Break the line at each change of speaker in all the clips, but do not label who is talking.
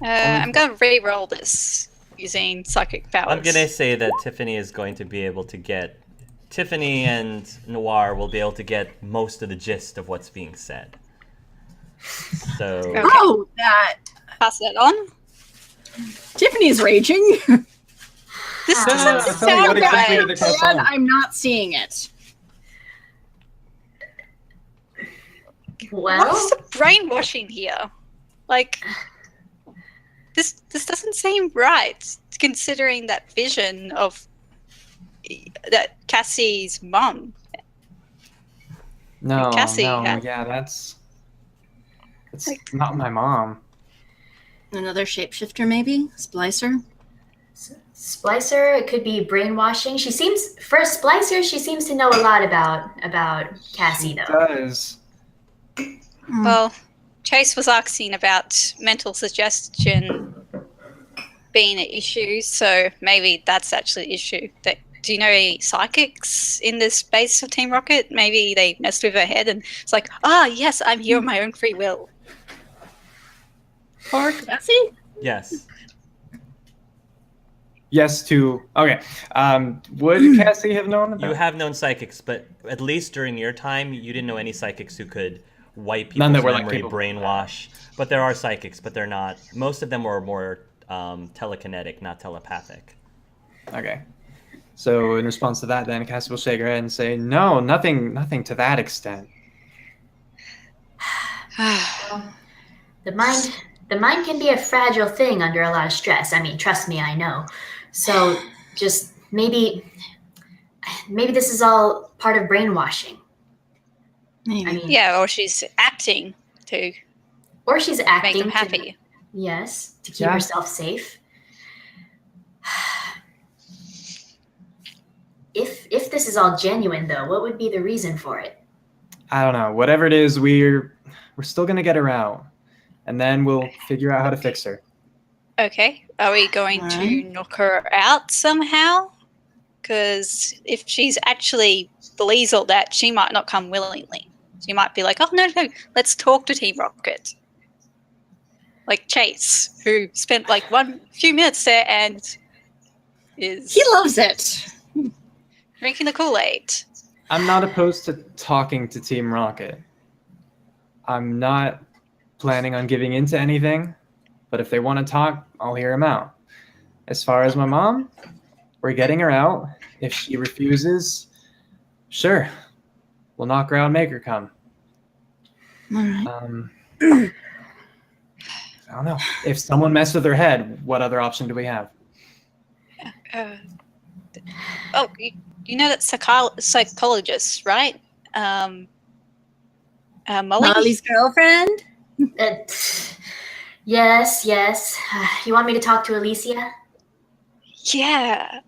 I'm going to re-roll this using psychic powers.
I'm gonna say that Tiffany is going to be able to get. Tiffany and Noir will be able to get most of the gist of what's being said. So.
Okay.
Oh, that
Pass that on.
Tiffany's raging.
This
No,
doesn't
no, tell me
sound
what exactly
right.
did they pass
And
on?
I'm not seeing it.
Well,
What's the brainwashing here? Like, this doesn't seem right, considering that vision of that Cassie's mum.
No,
Cassie,
no,
yeah.
yeah, that's
Like-
not my mom.
Another shapeshifter, maybe? Splicer?
Splicer, it could be brainwashing. For a Splicer, she seems to know a lot about Cassie,
She
though.
does.
Well, Chase was asking about mental suggestion being an issue, so maybe that's actually the issue. Do you know any psychics in this base of Team Rocket? Maybe they messed with her head and it's like, yes, I'm here on my own free will.
Or Cassie?
Yes.
Yes to okay. Would Cassie have known about?
You have known psychics, but at least during your time, you didn't know any psychics who could wipe
None
people's
that were, like,
memory,
capable.
brainwash. But there are psychics, but they're not. Most of them were more telekinetic, not telepathic.
Okay. So in response to that, then Cassie will shake her head and say, "No, nothing to that extent."
The mind can be a fragile thing under a lot of stress. I mean, trust me, I know. So just maybe this is all part of brainwashing.
Maybe.
I mean,
Yeah, or she's acting to
or she's
make
acting
them
to-
happy.
yes, to keep
Yeah.
herself safe. If this is all genuine, though, what would be the reason for it?
I don't know. Whatever it is, we're still gonna get her out, and then we'll figure out how to fix her.
Okay, are we going to
Alright.
knock her out somehow? Because if she's actually believes all that, she might not come willingly. She might be like, "Oh no, let's talk to Team Rocket." Like Chase, who spent like few minutes there and is
He loves it.
drinking the Kool-Aid.
I'm not opposed to talking to Team Rocket. I'm not planning on giving in to anything, but if they want to talk, I'll hear them out. As far as my mom, we're getting her out. If she refuses, sure, we'll knock her out and make her come.
All right.
I don't know. If someone messes with her head, what other option do we have?
You know that psychologist, right? Molly?
Molly's girlfriend?
Uh, yes. You want me to talk to Alicia?
Yeah.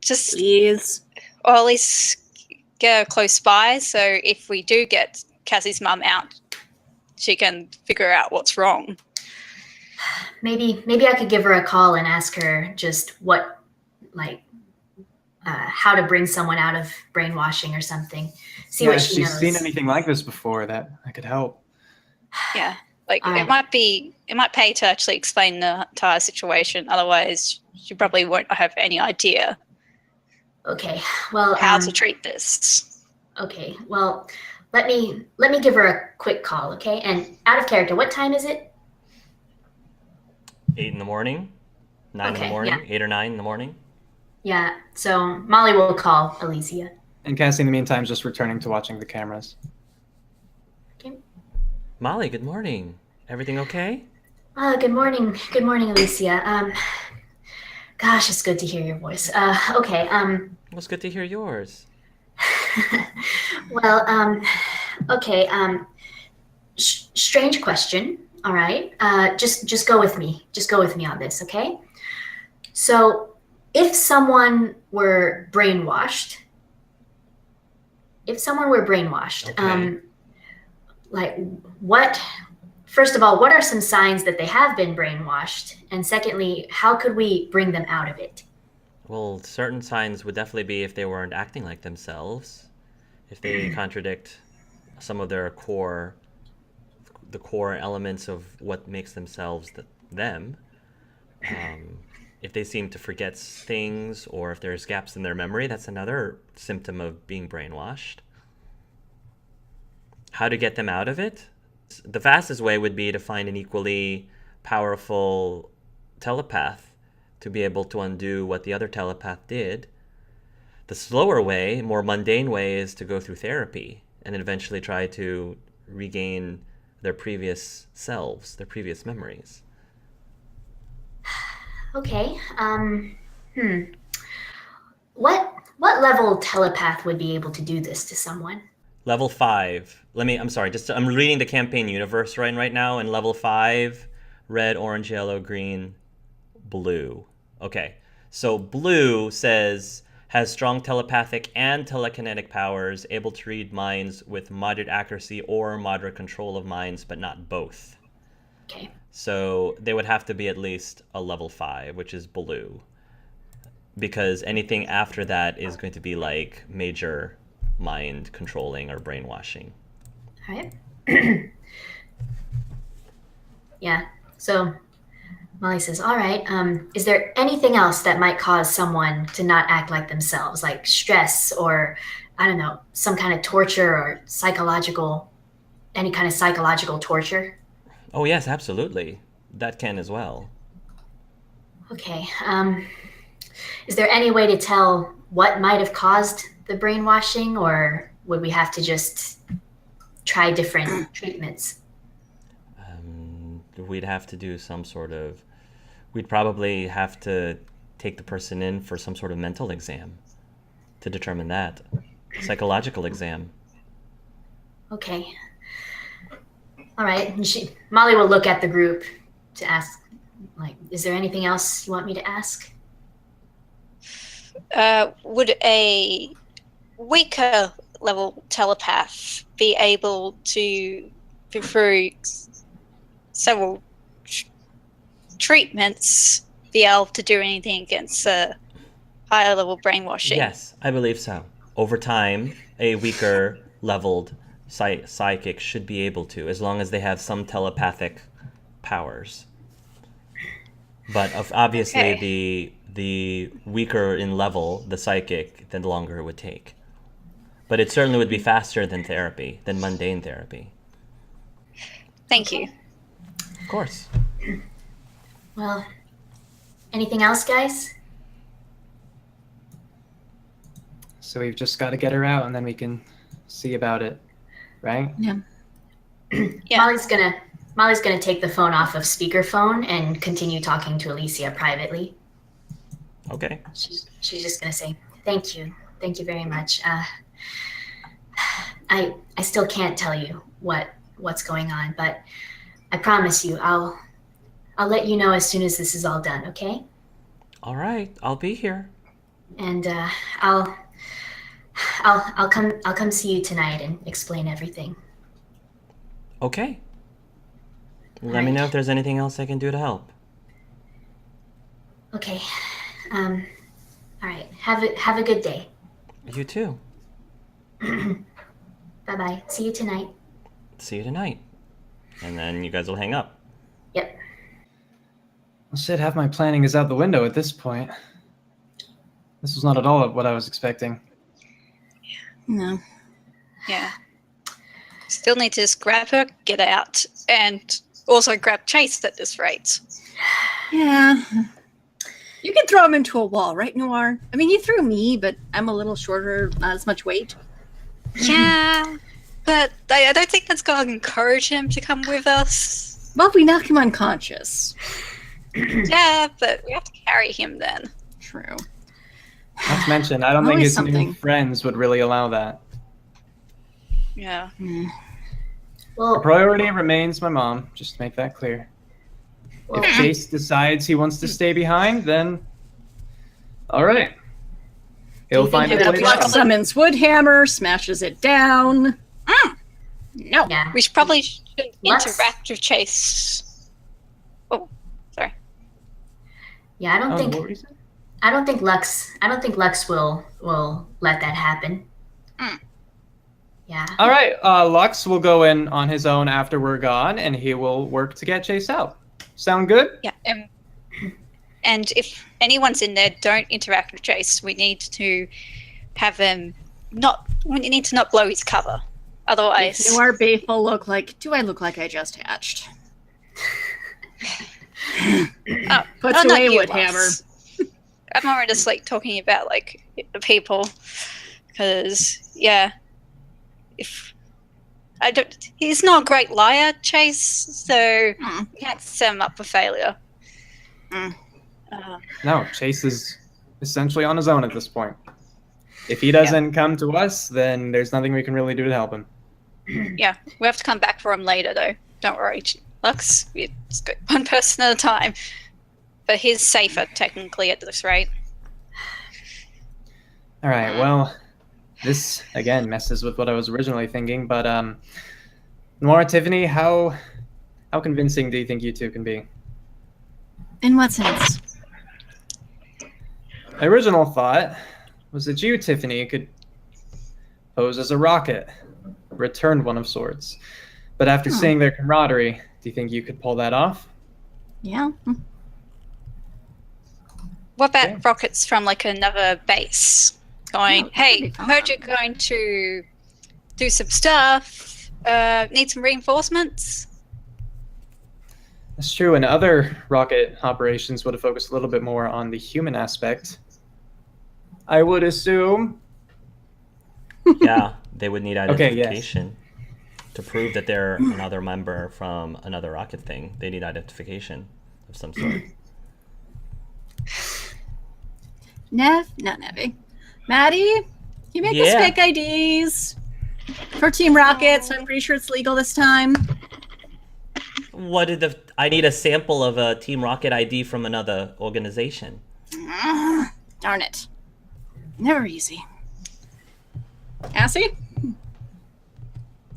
Just,
Please.
or at least get her close by, so if we do get Cassie's mum out, she can figure out what's wrong.
Maybe I could give her a call and ask her just how to bring someone out of brainwashing or something. See
Yeah,
what
if
she
she's
knows.
seen anything like this before, that could help.
Yeah. Like,
Alright.
it might pay to actually explain the entire situation, otherwise she probably won't have any idea
Okay. Well,
how to treat this.
okay. Well, let me give her a quick call, okay? And out of character, what time is it?
8 in the morning, 9 in the
Okay,
morning,
yeah.
8 or 9 in the morning.
Yeah. So Molly will call Alicia.
And Cassie, in the meantime, is just returning to watching the cameras.
Molly, good morning. Everything okay?
Good morning. Good morning, Alicia. Gosh, it's good to hear your voice. Okay.
Well, it's good to hear yours.
Well, okay. Strange question. All right. Just go with me. Just go with me on this, okay? So, if someone were brainwashed,
Okay.
like what? First of all, what are some signs that they have been brainwashed? And secondly, how could we bring them out of it?
Well, certain signs would definitely be if they weren't acting like themselves, if they contradict some of their core elements of what makes themselves them. If they seem to forget things, or if there's gaps in their memory, that's another symptom of being brainwashed. How to get them out of it? The fastest way would be to find an equally powerful telepath to be able to undo what the other telepath did. The slower way, more mundane way, is to go through therapy and then eventually try to regain their previous selves, their previous memories.
Okay. What level telepath would be able to do this to someone?
Level 5. I'm sorry, I'm reading the campaign universe right now, and level 5, red, orange, yellow, green, blue. Okay. So blue says has strong telepathic and telekinetic powers, able to read minds with moderate accuracy or moderate control of minds, but not both.
Okay.
So they would have to be at least a level 5, which is blue. Because anything after that is going to be like major mind controlling or brainwashing.
All right. Yeah. So Molly says, all right, is there anything else that might cause someone to not act like themselves, like stress or, I don't know, some kind of torture or any kind of psychological torture?
Oh, yes, absolutely. That can as well.
Okay. Is there any way to tell what might have caused the brainwashing, or would we have to just try different treatments?
We'd have to do some sort of... We'd probably have to take the person in for some sort of mental exam to determine that. Psychological exam.
Okay. All right. And Molly will look at the group to ask, like, is there anything else you want me to ask?
Would a weaker level telepath be able to, through several treatments, be able to do anything against higher level brainwashing?
Yes, I believe so. Over time, a weaker leveled psychic should be able to, as long as they have some telepathic powers. But obviously, the weaker in level the psychic, the longer it would take. But it certainly would be faster than therapy, than mundane therapy.
Thank you.
Of course.
Well, anything else, guys?
So we've just got to get her out, and then we can see about it, right?
Yeah.
Yeah.
Molly's gonna take the phone off of speakerphone and continue talking to Alicia privately.
Okay.
She's just gonna say, "Thank you very much. I still can't tell you what's going on, but I promise you, I'll let you know as soon as this is all done. Okay?
All right. I'll be here.
And I'll come see you tonight and explain everything."
Okay. Let me know if there's anything else I can do to help.
Okay. All right. Have a good day.
You too.
Bye-bye. See you tonight.
See you tonight. And then you guys will hang up.
Yep.
Well, shit, half my planning is out the window at this point. This was not at all what I was expecting.
No.
Yeah. Still need to just grab her, get out, and also grab Chase at this rate.
Yeah. You can throw him into a wall, right, Noir? I mean, you threw me, but I'm a little shorter, not as much weight.
Yeah, but I don't think that's going to encourage him to come with us.
Well, if we knock him unconscious.
Yeah, but we have to carry him then.
True.
Not to mention, I don't think
Always
his new
something.
friends would really allow that.
Yeah.
The
Well,
priority remains my mom, just to make that clear.
well
If Chase decides he wants to stay behind, then all right. He'll
think
find
he
a
would
And
place
Flux
out.
summons Woodhammer, smashes it down. No.
yeah.
We probably shouldn't
Let's-
interact with Chase. Oh, sorry.
Yeah, I don't
Oh,
think
what were you saying?
I don't think Lux will let that happen.
Mm.
Yeah.
All right, Lux will go in on his own after we're gone, and he will work to get Chase out. Sound good?
Yeah, And if anyone's in there, don't interact with Chase. We need to have him we need to not blow his cover. Otherwise...
If Noir Baith will look like... Do I look like I just hatched? Puts
not
away
you,
Woodhammer.
Lux. I'm more just like talking about like the people, because if I don't, he's not a great liar, Chase. So you can't set him up for failure.
No, Chase is essentially on his own at this point. If he doesn't come to us, then there's nothing we can really do to help him.
Yeah, we have to come back for him later, though. Don't worry, Lux. We just go one person at a time. But he's safer, technically, at this rate.
All right, well, this, again, messes with what I was originally thinking, but Noir, Tiffany, how convincing do you think you two can be?
In what sense?
My original thought was that you, Tiffany, could pose as a rocket, return one of sorts. But after seeing their camaraderie, do you think you could pull that off?
Yeah.
What about rockets from like another base? Going, hey, heard you're going to do some stuff. Need some reinforcements?
That's true, and other rocket operations would have focused a little bit more on the human aspect. I would assume.
Yeah, they would need
Okay,
identification to prove that they're another member from another rocket thing. They need identification of some sort.
Not Nevi. Maddie, you make us fake IDs for Team Rocket, so I'm pretty sure it's legal this time.
I need a sample of a Team Rocket ID from another organization.
Darn it. Never easy. Cassie?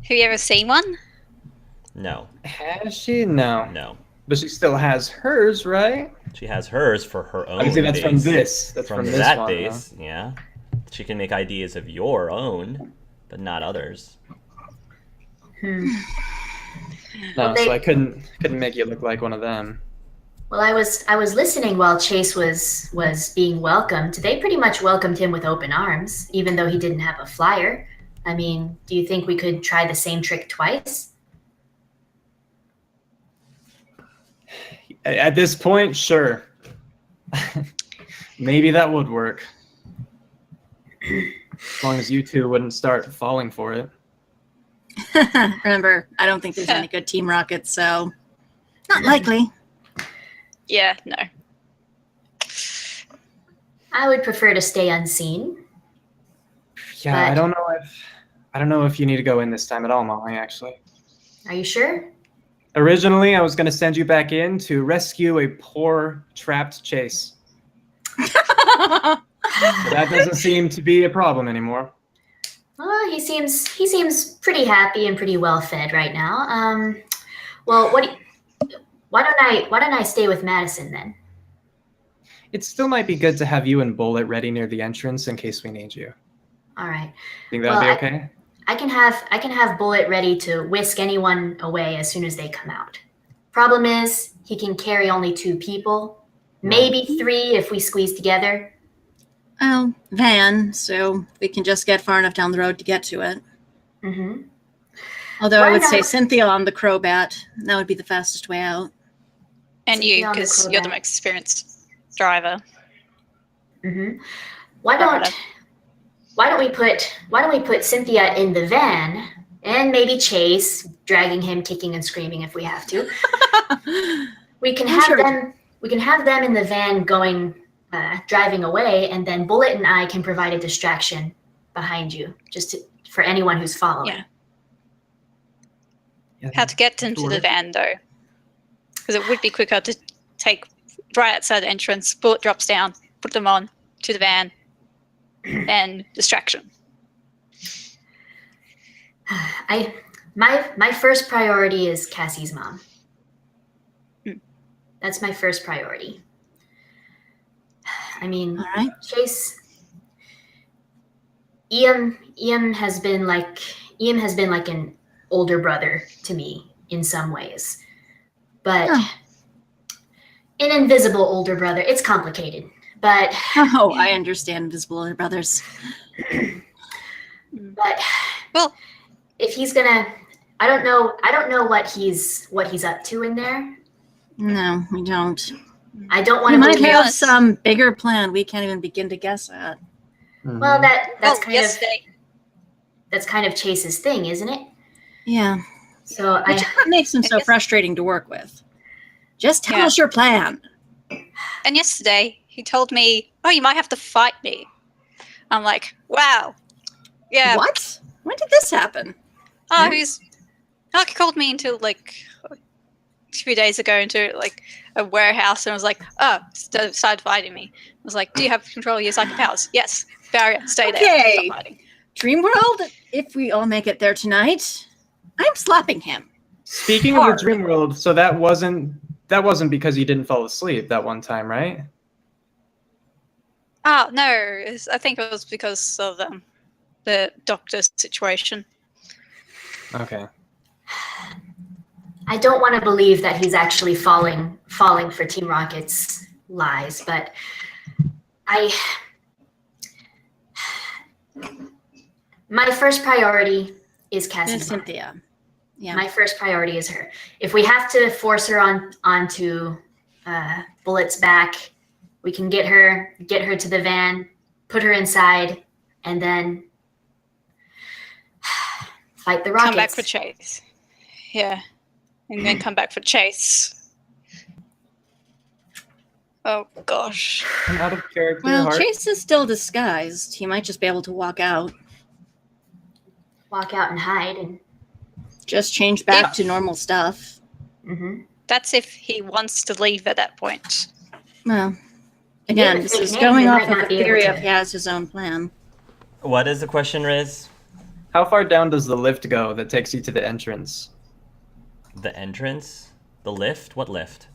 Have you ever seen one?
No.
Has she? No.
No.
But she still has hers, right?
She has hers for her own
Obviously, that's
base.
from this. That's from this
that
one,
base, yeah. She can make IDs of your own, but not others.
No, so I couldn't make you look like one of them.
Well, I was listening while Chase was being welcomed. They pretty much welcomed him with open arms, even though he didn't have a flyer. I mean, do you think we could try the same trick twice?
At this point, sure. Maybe that would work. As long as you two wouldn't start falling for it.
Remember, I don't think there's any good Team Rocket, so not likely.
Yeah, no.
I would prefer to stay unseen.
Yeah, I don't know if you need to go in this time at all, Molly, actually.
Are you sure?
Originally, I was going to send you back in to rescue a poor, trapped Chase. But that doesn't seem to be a problem anymore.
Well, he seems pretty happy and pretty well fed right now. Well, why don't I stay with Madison then?
It still might be good to have you and Bullet ready near the entrance in case we need you.
All right.
Think that'll be okay?
I can have Bullet ready to whisk anyone away as soon as they come out. Problem is, he can carry only 2 people, maybe 3 if we squeeze together.
Oh, van, so we can just get far enough down the road to get to it.
Mm-hmm.
Although I would say Cynthia on the Crowbat. That would be the fastest way out.
And you, because you're the most experienced driver.
Mm-hmm. Why don't we put Cynthia in the van and maybe Chase, dragging him, kicking and screaming if we have to. We can have them in the van going, driving away, and then Bullet and I can provide a distraction behind you, for anyone who's following.
Yeah. How to get into the van though? Because it would be quicker to take right outside the entrance. Bullet drops down, put them on to the van, and distraction.
My first priority is Cassie's mom. That's my first priority. I mean,
all right.
Chase. Ian has been like an older brother to me in some ways, but an invisible older brother. It's complicated, but
Oh, I understand invisible older brothers.
But
Well,
if he's gonna, I don't know what he's up to in there.
No, we don't.
I don't want
He
to
might
believe.
have some bigger plan we can't even begin to guess at.
Well, that's
yesterday.
kind of Chase's thing, isn't it?
Yeah.
So
Which makes him so frustrating to work with. Just tell us your plan.
And yesterday he told me, "Oh, you might have to fight me." I'm like, "Wow, yeah."
What? When did this happen?
Oh, he called me into like a few days ago into like a warehouse and was like, started fighting me. I was like, "Do you have control of your psychic powers?" Yes. Barrier, stay there.
Okay.
Stop fighting.
Dream World, if we all make it there tonight, I'm slapping him.
Speaking of the dream world, so that wasn't because you didn't fall asleep that one time, right?
Oh no, I think it was because of the doctor's situation.
Okay.
I don't want to believe that he's actually falling for Team Rocket's lies, but my first priority is Cassie.
Cynthia. Yeah.
My first priority is her. If we have to force her onto Bullet's back, we can get her to the van, put her inside, and then fight the Rockets.
Come back for Chase. Yeah. And then come back for Chase. Oh gosh.
An out of character
Well,
heart.
Chase is still disguised. He might just be able to walk out.
Walk out and hide, and
Just change back to normal stuff.
That's if he wants to leave at that point.
Well, again,
Yeah,
this is
he
going
might
off of
not
the
be able
theory
to.
of he has his own plan.
What is the question, Riz?
How far down does the lift go that takes you to the entrance?
The entrance? The lift? What lift?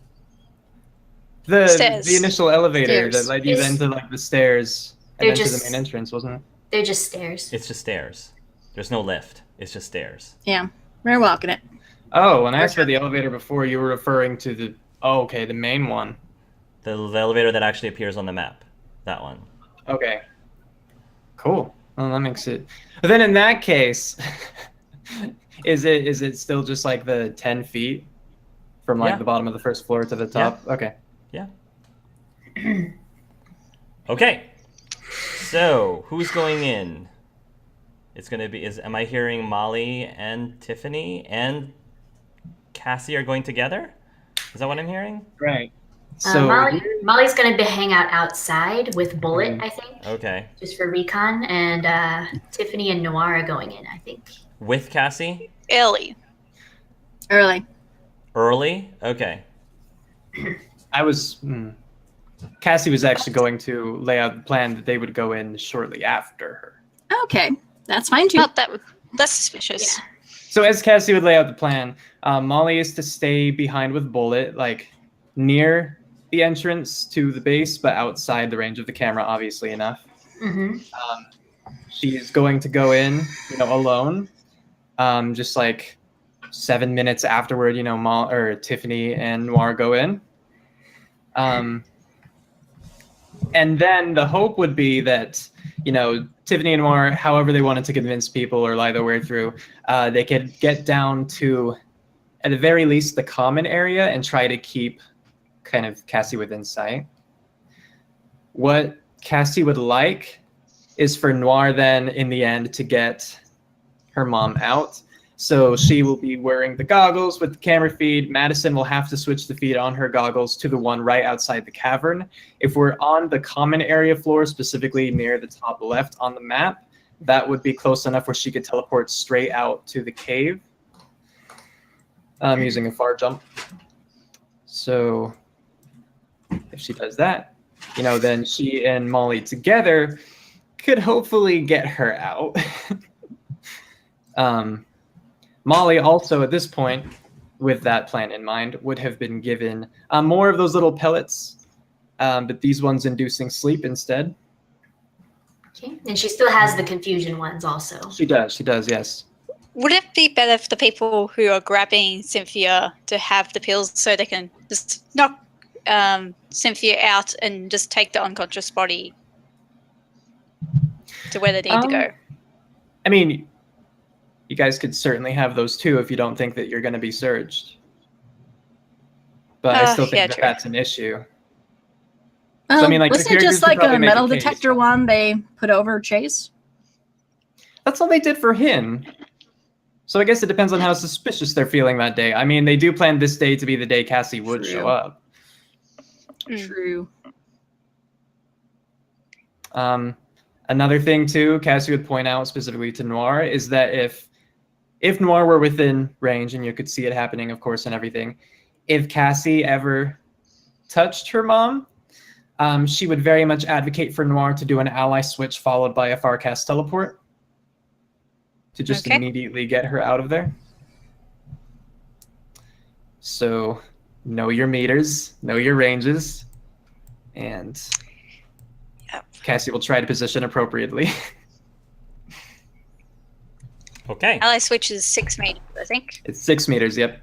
Stairs.
The initial elevator
Stairs.
that led you then to like the stairs and
They're
then to
just-
the main entrance, wasn't it?
they're just stairs.
It's just stairs. There's no lift. It's just stairs.
Yeah, we're walking it.
Oh, when I asked for the elevator before, you were referring to the main one.
The elevator that actually appears on the map. That one.
Okay. Cool. Well, that makes it. But then in that case, is it still just like the 10 feet from like
Yeah.
the bottom of the first floor to the top? Okay.
Yeah. Okay. So, who's going in? It's going to be, am I hearing Molly and Tiffany and Cassie are going together? Is that what I'm hearing?
Right. So
Molly's going to hang out outside with Bullet, I think,
Okay.
just for recon, and Tiffany and Noir are going in, I think.
With Cassie?
Ellie.
Early.
Early? Okay.
Cassie was actually going to lay out the plan that they would go in shortly after her.
Okay, that's fine too.
Not that. That's suspicious.
Yeah.
So as Cassie would lay out the plan, Molly is to stay behind with Bullet, like near the entrance to the base, but outside the range of the camera, obviously enough. She is going to go in, alone. Just like 7 minutes afterward, Tiffany and Noir go in. And then the hope would be that, Tiffany and Noir, however they wanted to convince people or lie their way through, they could get down to, at the very least, the common area and try to keep kind of Cassie within sight. What Cassie would like is for Noir then, in the end, to get her mom out. So she will be wearing the goggles with the camera feed. Madison will have to switch the feed on her goggles to the one right outside the cavern. If we're on the common area floor, specifically near the top left on the map, that would be close enough where she could teleport straight out to the cave using a far jump. So if she does that, then she and Molly together could hopefully get her out. Molly also, at this point, with that plan in mind, would have been given more of those little pellets, but these ones inducing sleep instead.
Okay. And she still has the confusion ones also.
She does, yes.
Would it be better for the people who are grabbing Cynthia to have the pills so they can just knock Cynthia out and just take the unconscious body to where they need to go?
I mean, you guys could certainly have those too if you don't think that you're going to be searched. But I still think that that's an issue. So, I mean, like,
wasn't it just like a metal detector one they put over Chase?
That's all they did for him. So I guess it depends on how suspicious they're feeling that day. I mean, they do plan this day to be the day Cassie would show up.
True.
Another thing, too, Cassie would point out specifically to Noir, is that if Noir were within range, and you could see it happening, of course, and everything, if Cassie ever touched her mom, she would very much advocate for Noir to do an ally switch followed by a Farcast teleport to just immediately get her out of there. So know your meters, know your ranges, and Cassie will try to position appropriately.
Okay.
Ally switch is 6 meters, I think.
It's 6 meters, yep.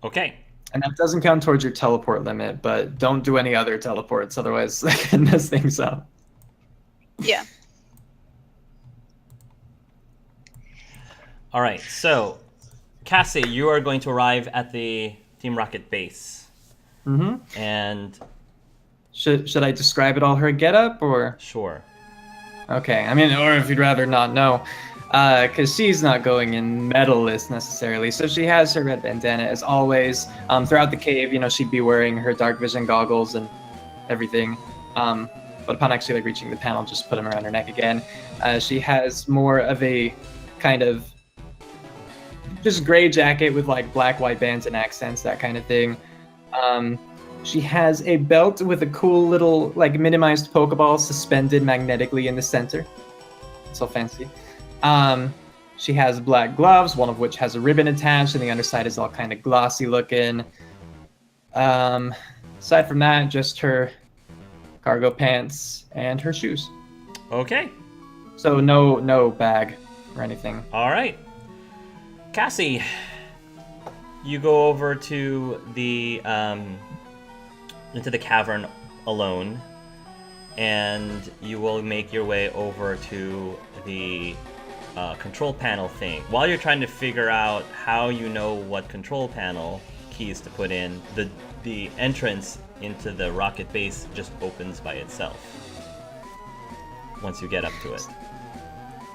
Okay.
And that doesn't count towards your teleport limit, but don't do any other teleports, otherwise that can mess things up.
Yeah.
All right, so Cassie, you are going to arrive at the Team Rocket base.
Mm-hmm.
And
should I describe it all her getup, or?
Sure.
Okay, I mean, or if you'd rather not know, because she's not going in medalist necessarily. So she has her red bandana as always. Throughout the cave, she'd be wearing her dark vision goggles and everything. But upon actually reaching the panel, just put them around her neck again. She has more of a kind of just gray jacket with black, white bands and accents, that kind of thing. She has a belt with a cool little minimized Pokeball suspended magnetically in the center. It's all fancy. She has black gloves, one of which has a ribbon attached, and the underside is all kind of glossy looking. Aside from that, just her cargo pants and her shoes.
Okay.
So no bag or anything.
All right. Cassie, you go over to the into the cavern alone, and you will make your way over to the control panel thing. While you're trying to figure out how you know what control panel keys to put in, the entrance into the rocket base just opens by itself once you get up to it.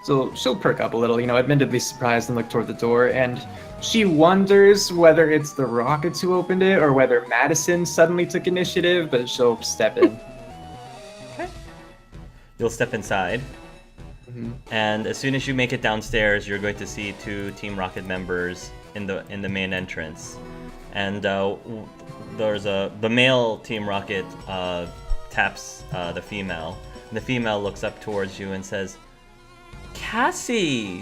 So she'll perk up a little, admittedly surprised, and look toward the door, and she wonders whether it's the Rockets who opened it or whether Madison suddenly took initiative, but she'll step in.
Okay. You'll step inside.
Mm-hmm.
And as soon as you make it downstairs, you're going to see 2 Team Rocket members in the main entrance. And there's the male Team Rocket taps the female. And the female looks up towards you and says, "Cassie,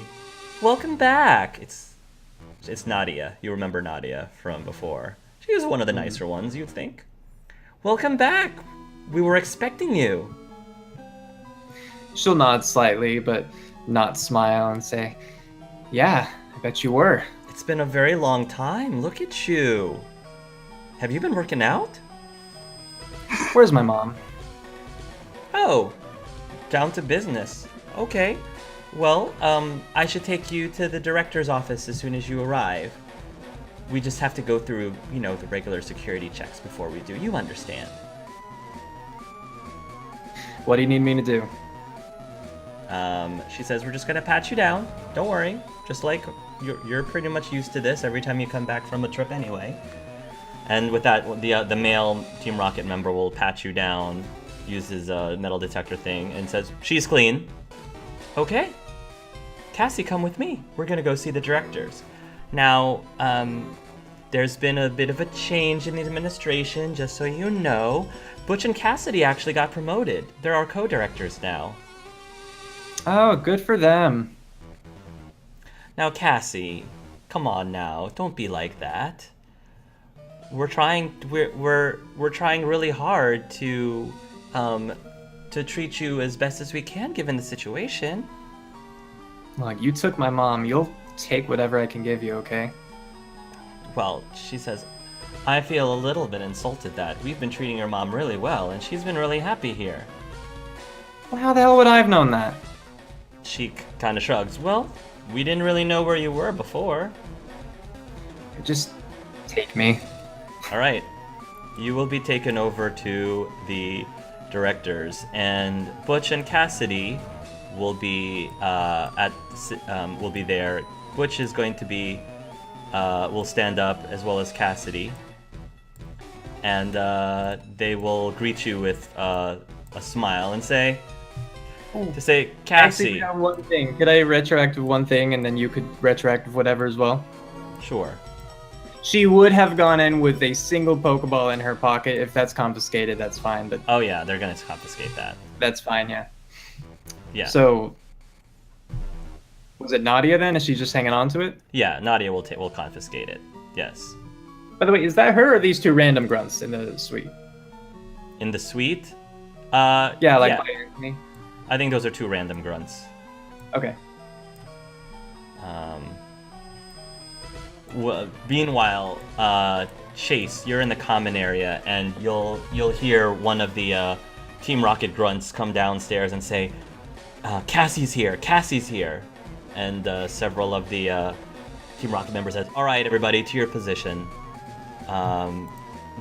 welcome back." It's Nadia. You remember Nadia from before. She was one of the nicer ones, you'd think. "Welcome back. We were expecting you."
She'll nod slightly, but not smile, and say, "Yeah, I bet you were."
It's been a very long time. Look at you. Have you been working out?
Where's my mom?
Oh, down to business. Okay. Well, I should take you to the director's office as soon as you arrive. We just have to go through, the regular security checks before we do. You understand.
What do you need me to do?
She says, "We're just gonna pat you down. Don't worry. Just like you're pretty much used to this every time you come back from a trip anyway." And with that, the male Team Rocket member will pat you down, uses a metal detector thing, and says, "She's clean." Okay. Cassie, come with me. We're gonna go see the directors. Now, there's been a bit of a change in the administration, just so you know. Butch and Cassidy actually got promoted. They're our co-directors now.
Oh, good for them.
Now, Cassie, come on now. Don't be like that. We're trying really hard to treat you as best as we can given the situation.
Look, you took my mom. You'll take whatever I can give you, okay?
Well, she says, I feel a little bit insulted that we've been treating your mom really well, and she's been really happy here.
Well, how the hell would I have known that?
She kind of shrugs. Well, we didn't really know where you were before.
Just take me.
All right. You will be taken over to the directors, and Butch and Cassidy will be will be there. Butch is going to be will stand up, as well as Cassidy, and they will greet you with a smile and say, Cassie.
Actually, I have one thing. Could I retroactive one thing, and then you could retroactive whatever as well?
Sure.
She would have gone in with a single Pokeball in her pocket. If that's confiscated, that's fine. But
Oh yeah, they're gonna confiscate that.
that's fine, yeah.
Yeah.
So, was it Nadia then? Is she just hanging on to it?
Yeah, Nadia will confiscate it. Yes.
By the way, is that her or these two random grunts in the suite?
In the suite?
Yeah, like by Anthony.
I think those are two random grunts.
Okay.
Meanwhile, Chase, you're in the common area, and you'll hear one of the Team Rocket grunts come downstairs and say, Cassie's here, and several of the Team Rocket members said, all right, everybody, to your position.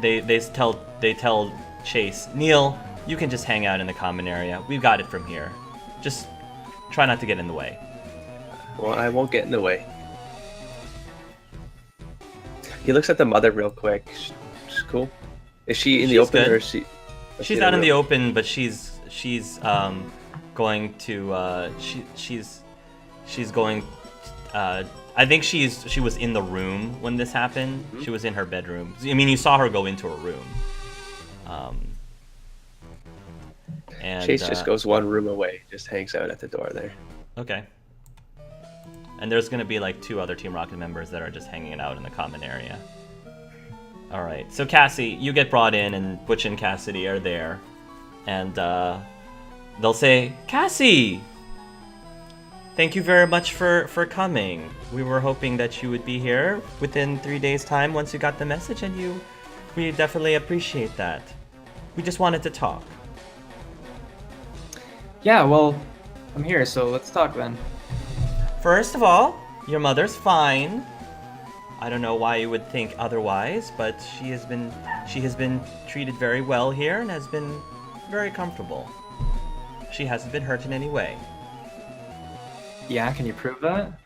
They tell Chase, Neil, you can just hang out in the common area. We've got it from here. Just try not to get in the way.
Well, I won't get in the way. He looks at the mother real quick. She's cool. Is she in the open
good.
or is she?
She's not in the open, but she's going to she's going. I think she was in the room when this happened. Mm-hmm. She was in her bedroom. I mean, you saw her go into her room. And
Chase just goes one room away, just hangs out at the door there.
Okay. And there's gonna be like two other Team Rocket members that are just hanging out in the common area. All right. So Cassie, you get brought in, and Butch and Cassidy are there, and they'll say, Cassie, thank you very much for coming. We were hoping that you would be here within 3 days' time once you got the message, and we definitely appreciate that. We just wanted to talk.
Yeah, well, I'm here, so let's talk then.
First of all, your mother's fine. I don't know why you would think otherwise, but she has been treated very well here and has been very comfortable. She hasn't been hurt in any way.
Yeah, can you prove that?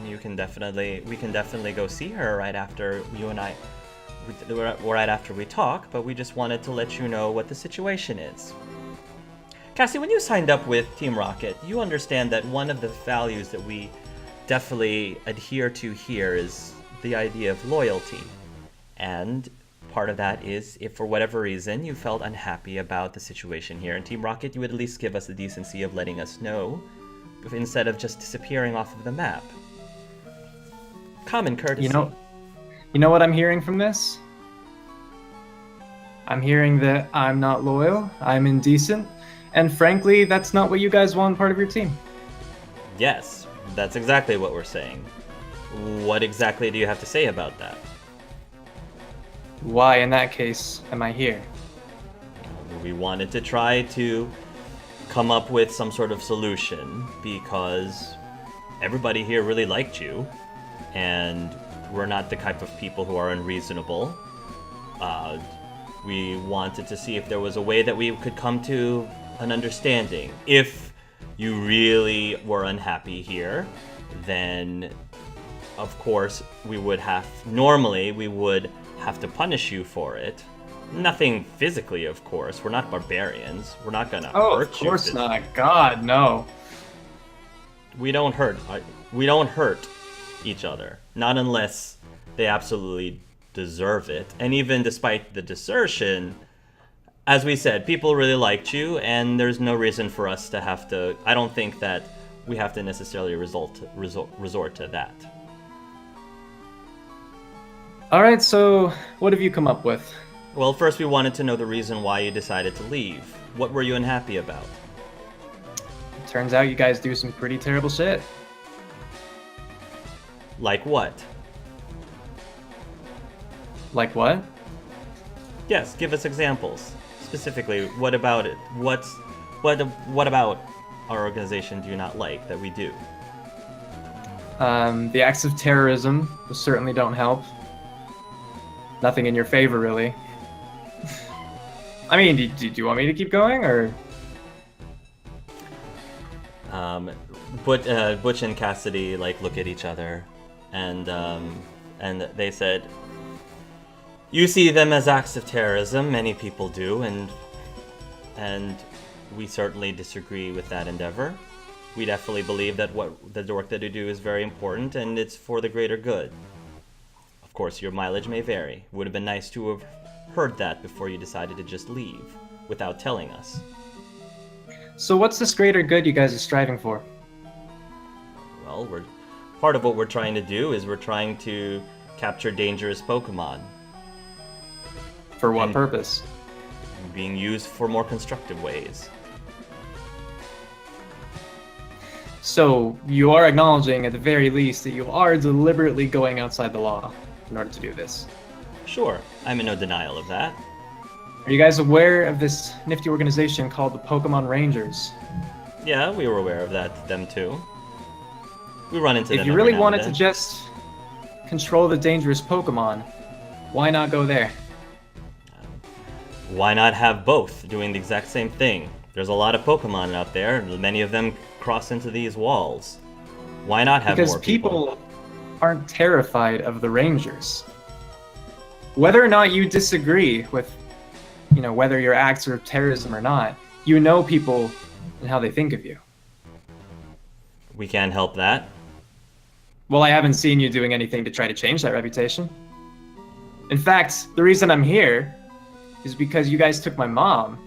We can definitely go see her right after you and I, right after we talk, but we just wanted to let you know what the situation is. Cassie, when you signed up with Team Rocket, you understand that one of the values that we definitely adhere to here is the idea of loyalty. And part of that is, if for whatever reason you felt unhappy about the situation here in Team Rocket, you would at least give us the decency of letting us know, instead of just disappearing off of the map. Common courtesy.
You know what I'm hearing from this? I'm hearing that I'm not loyal, I'm indecent, and frankly, that's not what you guys want part of your team.
Yes, that's exactly what we're saying. What exactly do you have to say about that?
Why, in that case, am I here?
We wanted to try to come up with some sort of solution because everybody here really liked you, and we're not the type of people who are unreasonable. We wanted to see if there was a way that we could come to an understanding. If you really were unhappy here, then of course we would have to punish you for it. Nothing physically, of course. We're not barbarians. We're not gonna hurt you.
Of course not. God, no.
We don't hurt each other. Not unless they absolutely deserve it. And even despite the desertion, as we said, people really liked you, and there's no reason for us to have to... I don't think that we have to necessarily resort to that.
Alright, so what have you come up with?
Well, first we wanted to know the reason why you decided to leave. What were you unhappy about?
Turns out you guys do some pretty terrible shit.
Like what?
Like what?
Yes, give us examples. Specifically, what about it? What about our organization do you not like that we do?
The acts of terrorism certainly don't help. Nothing in your favor, really. I mean, do you want me to keep going, or?
Butch and Cassidy look at each other, and they said, "You see them as acts of terrorism. Many people do, and we certainly disagree with that endeavor. We definitely believe that what the work that you do is very important, and it's for the greater good. Of course, your mileage may vary. Would have been nice to have heard that before you decided to just leave without telling us."
So what's this greater good you guys are striving for?
Well, part of what we're trying to do is we're trying to capture dangerous Pokemon.
For what purpose?
Being used for more constructive ways.
So you are acknowledging, at the very least, that you are deliberately going outside the law in order to do this.
Sure, I'm in no denial of that.
Are you guys aware of this nifty organization called the Pokemon Rangers?
Yeah, we were aware of them too. We run into them.
If you really wanted to just control the dangerous Pokemon, why not go there?
Why not have both doing the exact same thing? There's a lot of Pokemon out there, and many of them cross into these walls. Why not have more people?
Because people aren't terrified of the Rangers. Whether or not you disagree with, whether your acts are terrorism or not, you know people and how they think of you.
We can't help that.
Well, I haven't seen you doing anything to try to change that reputation. In fact, the reason I'm here is because you guys took my mom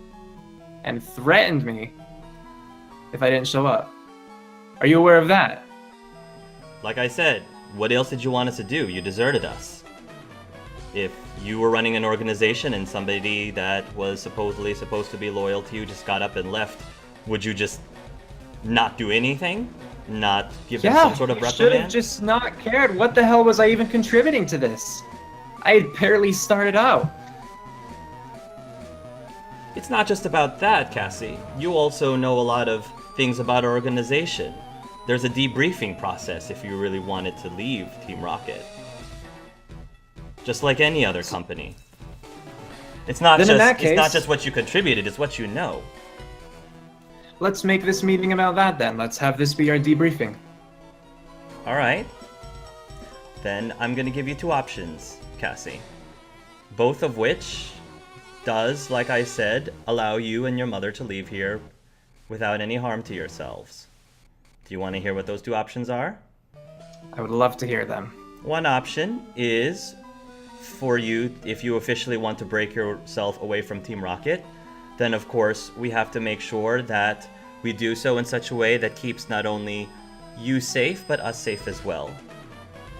and threatened me if I didn't show up. Are you aware of that?
Like I said, what else did you want us to do? You deserted us. If you were running an organization and somebody that was supposedly supposed to be loyal to you just got up and left, would you just not do anything? Not give them some sort of reprimand?
Should have just not cared. What the hell was I even contributing to this? I had barely started out.
It's not just about that, Cassie. You also know a lot of things about our organization. There's a debriefing process if you really wanted to leave Team Rocket. Just like any other company. It's not just what you contributed, it's what you know.
Let's make this meeting about that then. Let's have this be our debriefing.
Alright. Then I'm gonna give you two options, Cassie. Both of which does, like I said, allow you and your mother to leave here without any harm to yourselves. Do you want to hear what those two options are?
I would love to hear them.
One option is for you, if you officially want to break yourself away from Team Rocket, then of course we have to make sure that we do so in such a way that keeps not only you safe, but us safe as well.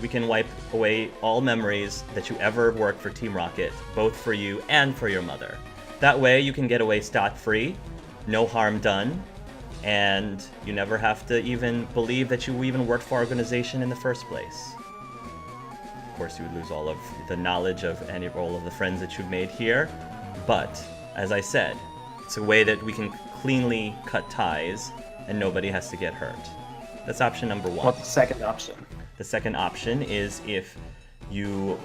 We can wipe away all memories that you ever worked for Team Rocket, both for you and for your mother. That way you can get away scot-free, no harm done, and you never have to even believe that you even worked for our organization in the first place. Of course, you would lose all of the knowledge of all of the friends that you've made here, but as I said, it's a way that we can cleanly cut ties and nobody has to get hurt. That's option number one.
What's the second option?
The second option is if you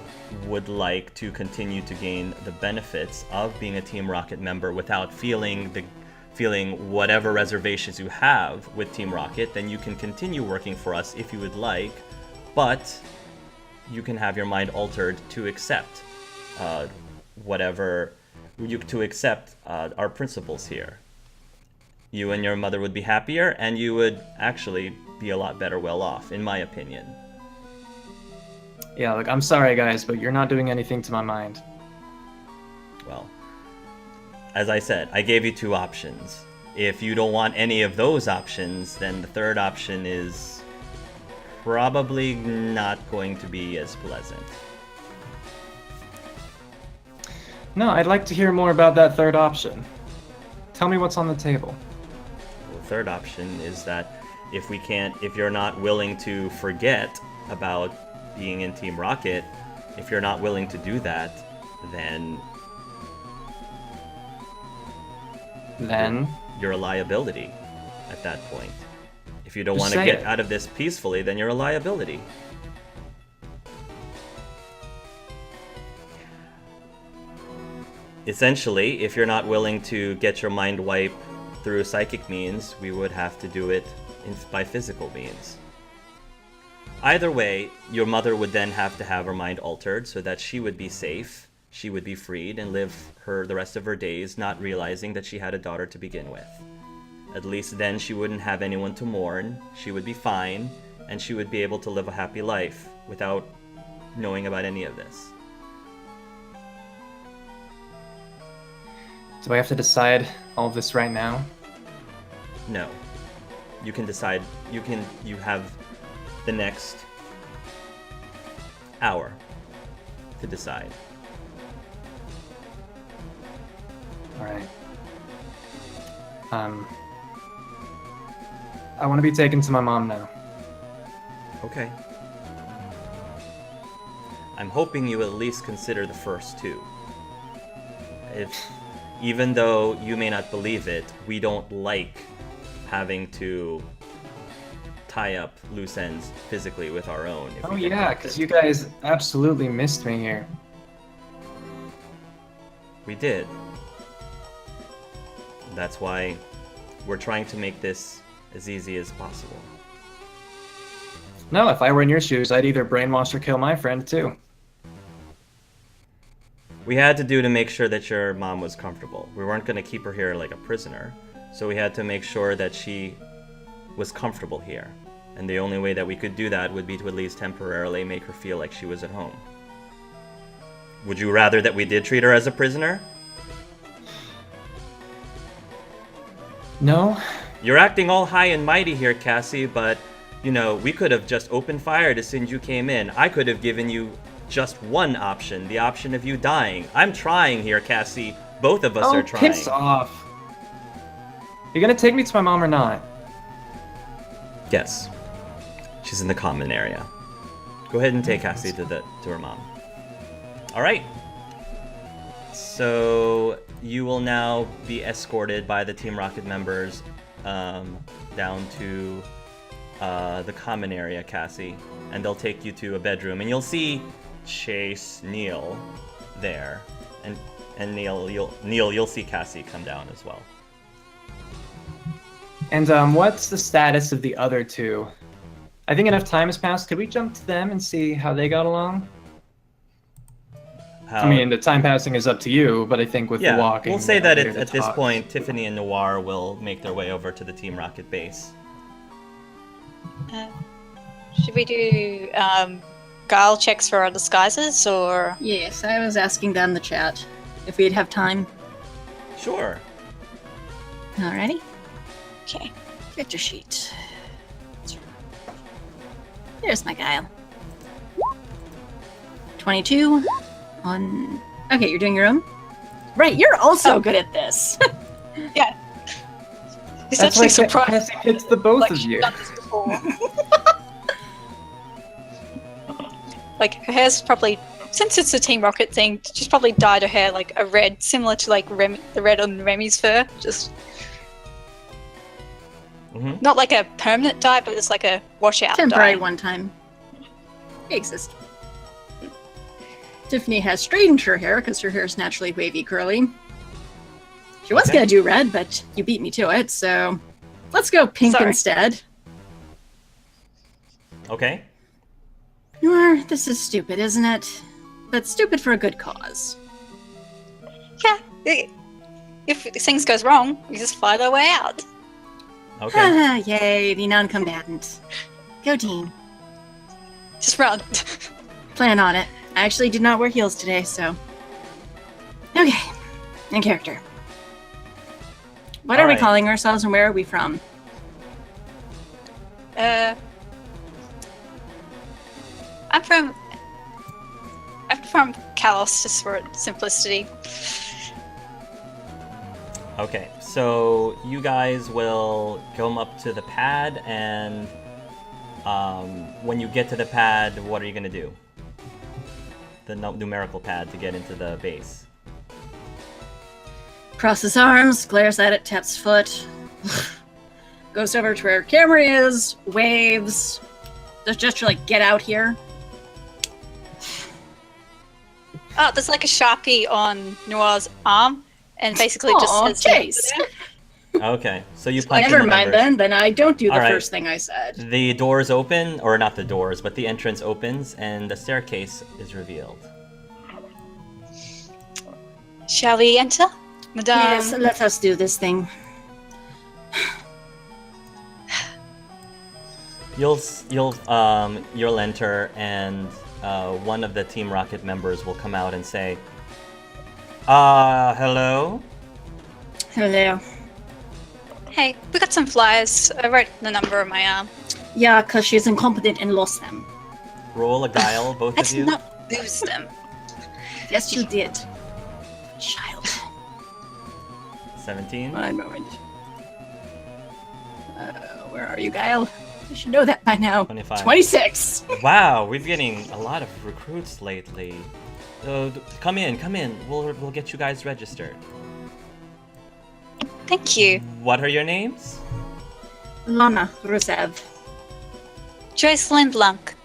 would like to continue to gain the benefits of being a Team Rocket member without feeling whatever reservations you have with Team Rocket, then you can continue working for us if you would like, but you can have your mind altered to accept our principles here. You and your mother would be happier, and you would actually be a lot better well off, in my opinion.
Yeah, look, I'm sorry guys, but you're not doing anything to my mind.
Well, as I said, I gave you two options. If you don't want any of those options, then the third option is probably not going to be as pleasant.
No, I'd like to hear more about that third option. Tell me what's on the table.
Well, the third option is that if you're not willing to forget about being in Team Rocket, If you're not willing to do that, then you're a liability at that point. If you don't want to get out of this peacefully, then you're a liability. Essentially, if you're not willing to get your mind wiped through psychic means, we would have to do it by physical means. Either way, your mother would then have to have her mind altered so that she would be safe, she would be freed, and live the rest of her days not realizing that she had a daughter to begin with. At least then she wouldn't have anyone to mourn, she would be fine, and she would be able to live a happy life without knowing about any of this.
Do I have to decide all of this right now?
No. You can decide, you have the next hour to decide.
Alright. I want to be taken to my mom now.
Okay. I'm hoping you at least consider the first two. Even though you may not believe it, we don't like having to tie up loose ends physically with our own.
Oh yeah, because you guys absolutely missed me here.
We did. That's why we're trying to make this as easy as possible.
No, if I were in your shoes, I'd either brainwash or kill my friend too.
We had to make sure that your mom was comfortable. We weren't going to keep her here like a prisoner, so we had to make sure that she was comfortable here. And the only way that we could do that would be to at least temporarily make her feel like she was at home. Would you rather that we did treat her as a prisoner?
No.
You're acting all high and mighty here, Cassie, but, we could have just opened fire as soon as you came in. I could have given you just one option, the option of you dying. I'm trying here, Cassie. Both of us are trying.
Piss off. You gonna take me to my mom or not?
Yes. She's in the common area. Go ahead and take Cassie to her mom. Alright. So you will now be escorted by the Team Rocket members down to the common area, Cassie. And they'll take you to a bedroom. And you'll see Chase, Neil there. And Neil, you'll see Cassie come down as well.
And what's the status of the other two? I think enough time has passed. Could we jump to them and see how they got along? I mean, the time passing is up to you, but I think with the walking...
We'll say that at this point, Tiffany and Noir will make their way over to the Team Rocket base.
Should we do guile checks for our disguises, or...?
Yes, I was asking down in the chat if we'd have time.
Sure.
Alrighty.
Okay.
Character sheet. There's my guile. 22 on... Okay, you're doing your own? Right, you're also good at this.
Yeah. He's
That's
actually
like
surprised.
Cassie hits the both of you.
Done this before. Like, her hair's probably... Since it's a Team Rocket thing, she's probably dyed her hair like a red, similar to like the red on Remy's fur. Just...
Mm-hmm.
Not like a permanent dye, but it's like a washout
Temporary
dye.
one time. They exist. Tiffany has straightened her hair because her hair is naturally wavy curly. She was gonna do red, but you beat me to it, so let's go pink instead.
Okay.
This is stupid, isn't it? But stupid for a good cause.
Yeah. If things goes wrong, we just fight our way out.
Okay.
Yay, the non-combatant. Go team.
Just run.
Plan on it. I actually did not wear heels today, so... Okay. In character. What are we calling ourselves and where are we from?
I'm from Kalos, just for simplicity.
Okay, so you guys will come up to the pad, and when you get to the pad, what are you going to do? the numerical pad to get into the base.
Crosses arms, glares at it, taps foot. Goes over to where camera is, waves. Does gesture like, get out here.
Oh, there's like a Sharpie on Noir's arm, and basically just
Aw,
says
Chase.
Okay, so you punch in
Never
the
mind
numbers.
then I don't do the
All right.
first thing I said.
The doors open, or not the doors, but the entrance opens, and the staircase is revealed.
Shall we enter, Madame?
Yes, let us do this thing.
You'll enter, and one of the Team Rocket members will come out and say, hello?
Hello.
Hey, we got some flyers. I wrote the number on my arm.
Yeah, because she's incompetent and lost them.
Roll a guile, both
Let's
of you.
not lose them.
Yes, you did. Child.
17.
One moment. Where are you, Guile? You should know that by now.
25.
26!
Wow, we're getting a lot of recruits lately. Come in. We'll get you guys registered.
Thank you.
What are your names?
Lana Rusev.
Jocelyn Blanc.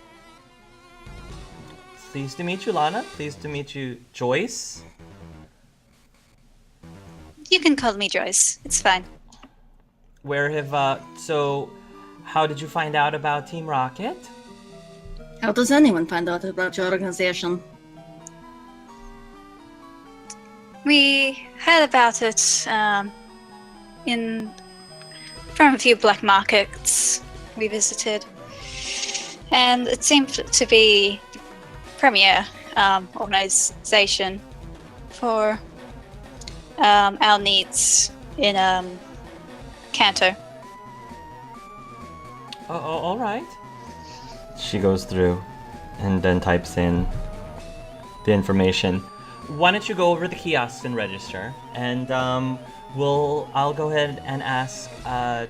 Pleased to meet you, Lana. Pleased to meet you, Joyce.
You can call me Joyce. It's fine.
So, how did you find out about Team Rocket?
How does anyone find out about your organization?
We heard about it from a few black markets we visited, and it seemed to be the premier organization for our needs in Kanto.
Oh, all right. She goes through and then types in the information. Why don't you go over the kiosks and register, and I'll go ahead and ask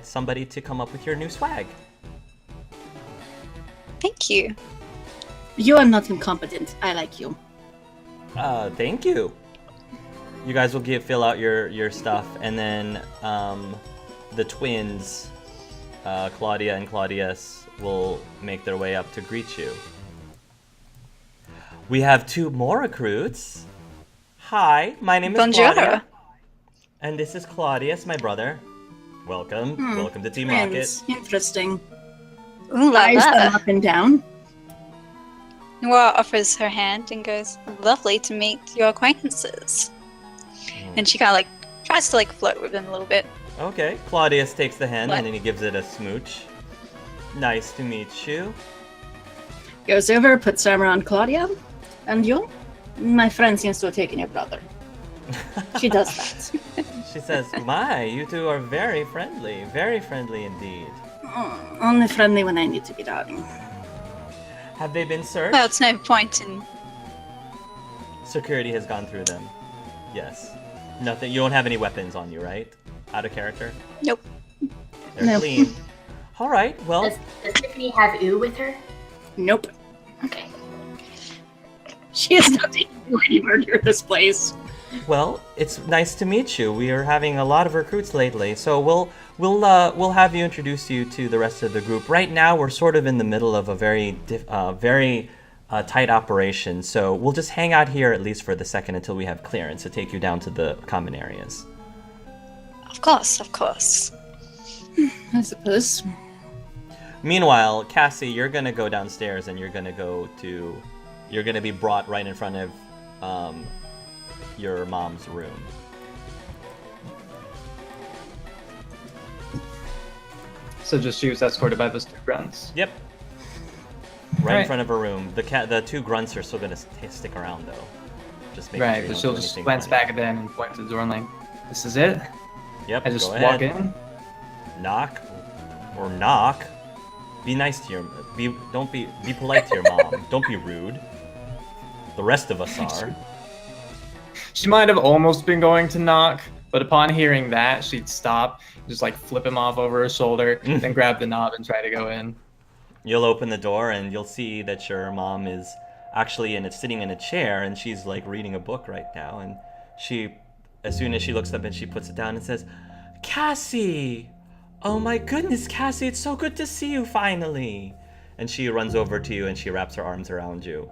somebody to come up with your new swag.
Thank you.
You are not incompetent. I like you.
Thank you. You guys will fill out your stuff, and then the twins, Claudia and Claudius, will make their way up to greet you. We have 2 more recruits. Hi, my name is
Bonjour.
Claudia. And this is Claudius, my brother. Welcome. Welcome to Team Rocket.
Twins. Interesting.
Ooh la
Eyes them
la.
up and down.
Noir offers her hand and goes, "Lovely to meet your acquaintances." And she kind of tries to flirt with them a little bit.
Okay, Claudius takes the hand
What?
and then he gives it a smooch. Nice to meet you.
Goes over, puts arm around Claudia. And you? My friend seems to have taken your brother. She does that.
She says, my, you two are very friendly indeed.
Only friendly when I need to be, darling.
Have they been searched?
Well, it's no point in.
Security has gone through them. Yes. Nothing. You don't have any weapons on you, right? Out of character?
Nope.
They're
No.
clean. All right. Well,
Does Tiffany have ooh with her?
Nope.
Okay.
She is not taking any murder in this place.
well, it's nice to meet you. We are having a lot of recruits lately, so we'll have you introduce you to the rest of the group. Right now, we're sort of in the middle of a very tight operation, so we'll just hang out here at least for the second until we have clearance to take you down to the common areas.
Of course, of course.
I suppose.
Meanwhile, Cassie, you're gonna go downstairs and you're gonna be brought right in front of your mom's room.
So just she was escorted by those 2 grunts.
Yep. Right in
Right.
front of her room. The 2 grunts are still gonna stick around though. Just making
Right,
sure you
but
don't
she'll
do
just
anything
glance
funny.
back at them and point to the door and this is it?
Yep.
I just
go
walk
ahead.
in.
Knock. Be nice to be polite to your mom. Don't be rude. The rest of us are.
She might have almost been going to knock, but upon hearing that, she'd stop, just flip him off over her shoulder, then grab the knob and try to go in.
You'll open the door and you'll see that your mom is actually, and it's sitting in a chair, and she's like reading a book right now. And she, as soon as she looks up and she puts it down and says, "Cassie! Oh my goodness, Cassie, it's so good to see you finally." And she runs over to you and she wraps her arms around you.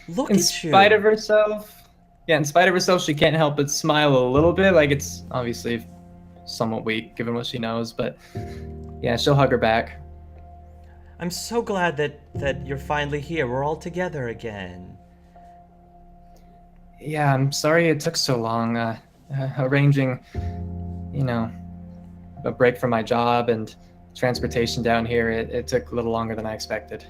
Look
In
at you.
spite of herself, in spite of herself, she can't help but smile a little bit. Like, it's obviously somewhat weak given what she knows, but yeah, she'll hug her back.
I'm so glad that you're finally here. We're all together again.
Yeah, I'm sorry it took so long. Arranging, a break from my job and transportation down here, it took a little longer than I expected.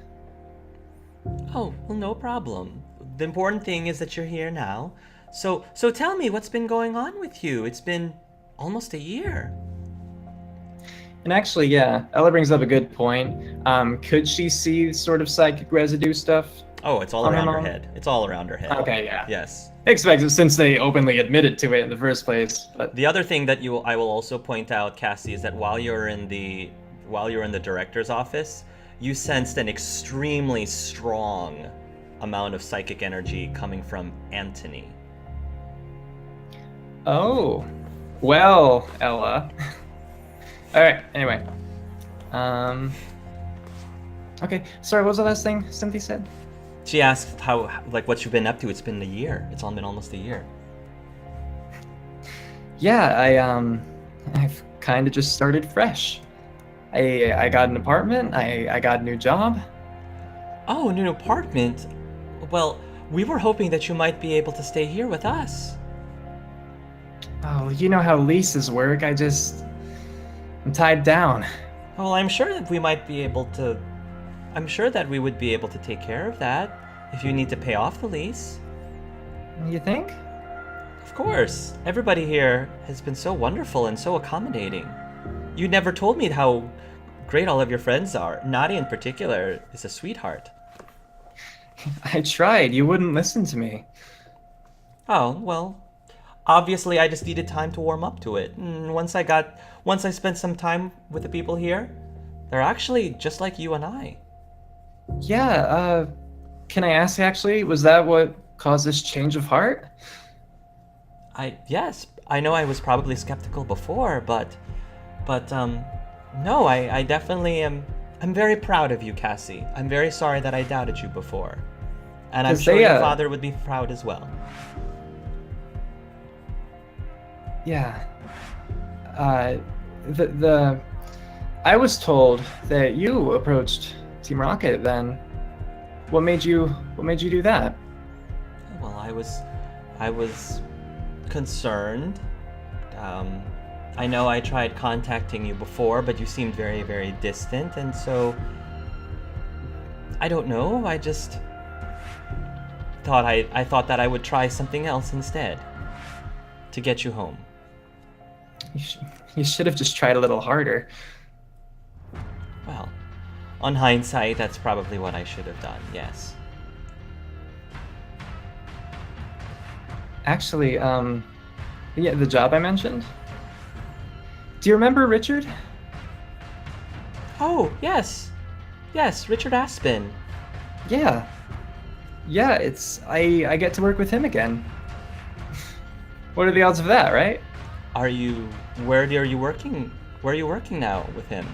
Oh, well, no problem. The important thing is that you're here now. So tell me, what's been going on with you? It's been almost a year.
And actually, yeah, Ella brings up a good point. Could she see sort of psychic residue stuff?
Oh, it's all
On her
around her
mom?
head. It's all around her head.
Okay, yeah.
Yes.
Expected, since they openly admitted to it in the first place. But
The other thing that I will also point out, Cassie, is that while you're in the director's office, you sensed an extremely strong amount of psychic energy coming from Anthony.
oh, well, Ella. All right. Anyway, okay. Sorry, what was the last thing Cynthia said?
She asked what you've been up to. It's been a year. It's been almost a year.
Yeah, I've kind of just started fresh. I got an apartment. I got a new job.
Oh, a new apartment. Well, we were hoping that you might be able to stay here with us.
Oh, you know how leases work. I'm tied down.
Well, I'm sure that we would be able to take care of that if you need to pay off the lease.
You think?
Of course. Everybody here has been so wonderful and so accommodating. You never told me how great all of your friends are. Nadia in particular is a sweetheart.
I tried. You wouldn't listen to me.
Oh, well, obviously I just needed time to warm up to it. And once I spent some time with the people here, they're actually just like you and I.
Yeah, can I ask actually, was that what caused this change of heart?
Yes, I know I was probably skeptical before, but no, I definitely am. I'm very proud of you, Cassie. I'm very sorry that I doubted you before. And I'm
'Cause
sure
they,
your father would be proud as well.
Yeah. I was told that you approached Team Rocket then. What made you do that?
Well, I was concerned. I know I tried contacting you before, but you seemed very, very distant, and so I don't know. I just thought I thought that I would try something else instead to get you home.
You should have just tried a little harder.
Well, on hindsight, that's probably what I should have done. Yes.
Actually, yeah, the job I mentioned. Do you remember Richard?
Oh, yes. Yes, Richard Aspen.
Yeah. Yeah, I get to work with him again. What are the odds of that, right?
Where are you working? Where are you working now with him?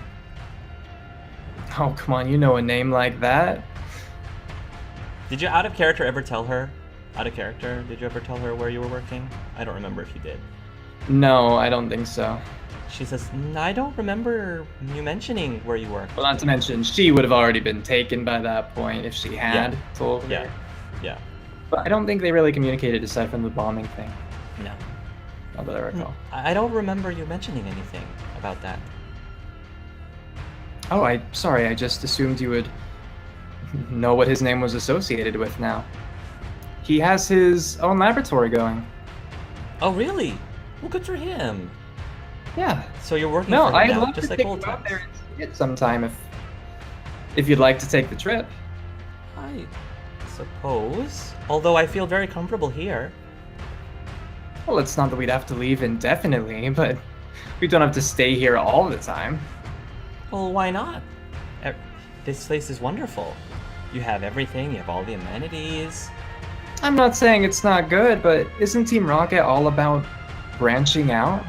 Oh, come on, you know a name like that.
Did you out of character ever tell her? Did you ever tell her where you were working? I don't remember if you did.
No, I don't think so.
She says, I don't remember you mentioning where you work.
Well, not to mention, she would have already been taken by that point if she had told
Yeah.
her.
Yeah.
But I don't think they really communicated aside from the bombing thing.
No.
Not that I recall.
I don't remember you mentioning anything about that.
Oh, sorry, I just assumed you would know what his name was associated with now. He has his own laboratory going.
Oh, really? Well, good for him.
Yeah.
So you're working
No,
for him
I'd
now,
love
just
to
like
take
old
you out
times.
there and see it sometime if you'd like to take the trip.
I suppose. Although I feel very comfortable here.
Well, it's not that we'd have to leave indefinitely, but we don't have to stay here all the time.
Well, why not? This place is wonderful. You have everything. You have all the amenities.
I'm not saying it's not good, but isn't Team Rocket all about branching out?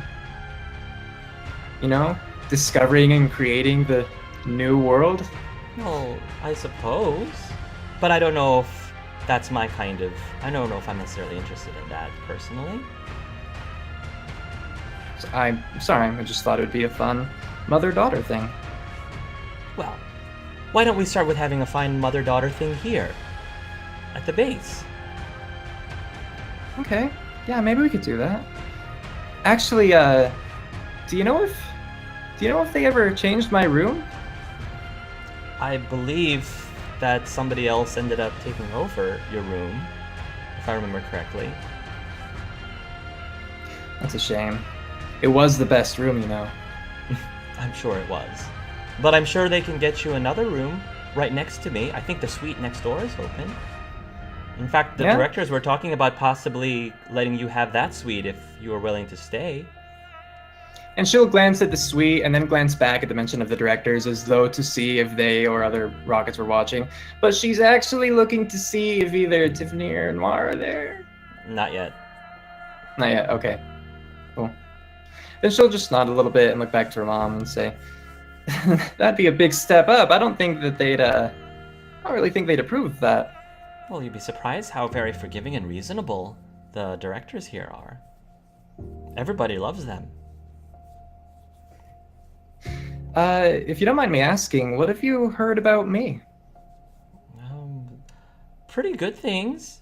You know, discovering and creating the new world?
Well, I suppose. But I don't know if that's my kind of... I don't know if I'm necessarily interested in that, personally.
I'm sorry, I just thought it would be a fun mother-daughter thing.
Well, why don't we start with having a fine mother-daughter thing here? At the base.
Okay, yeah, maybe we could do that. Actually, do you know if they ever changed my room?
I believe that somebody else ended up taking over your room, if I remember correctly.
That's a shame. It was the best room, you know.
I'm sure it was. But I'm sure they can get you another room right next to me. I think the suite next door is open. In fact, the directors were talking about possibly letting you have that suite if you were willing to stay.
And she'll glance at the suite and then glance back at the mention of the directors as though to see if they or other Rockets were watching. But she's actually looking to see if either Tiffany or Noir are there.
Not yet.
Not yet, okay. Cool. Then she'll just nod a little bit and look back to her mom and say, that'd be a big step up. I don't really think they'd approve of that.
Well, you'd be surprised how very forgiving and reasonable the directors here are. Everybody loves them.
If you don't mind me asking, what have you heard about me?
Pretty good things.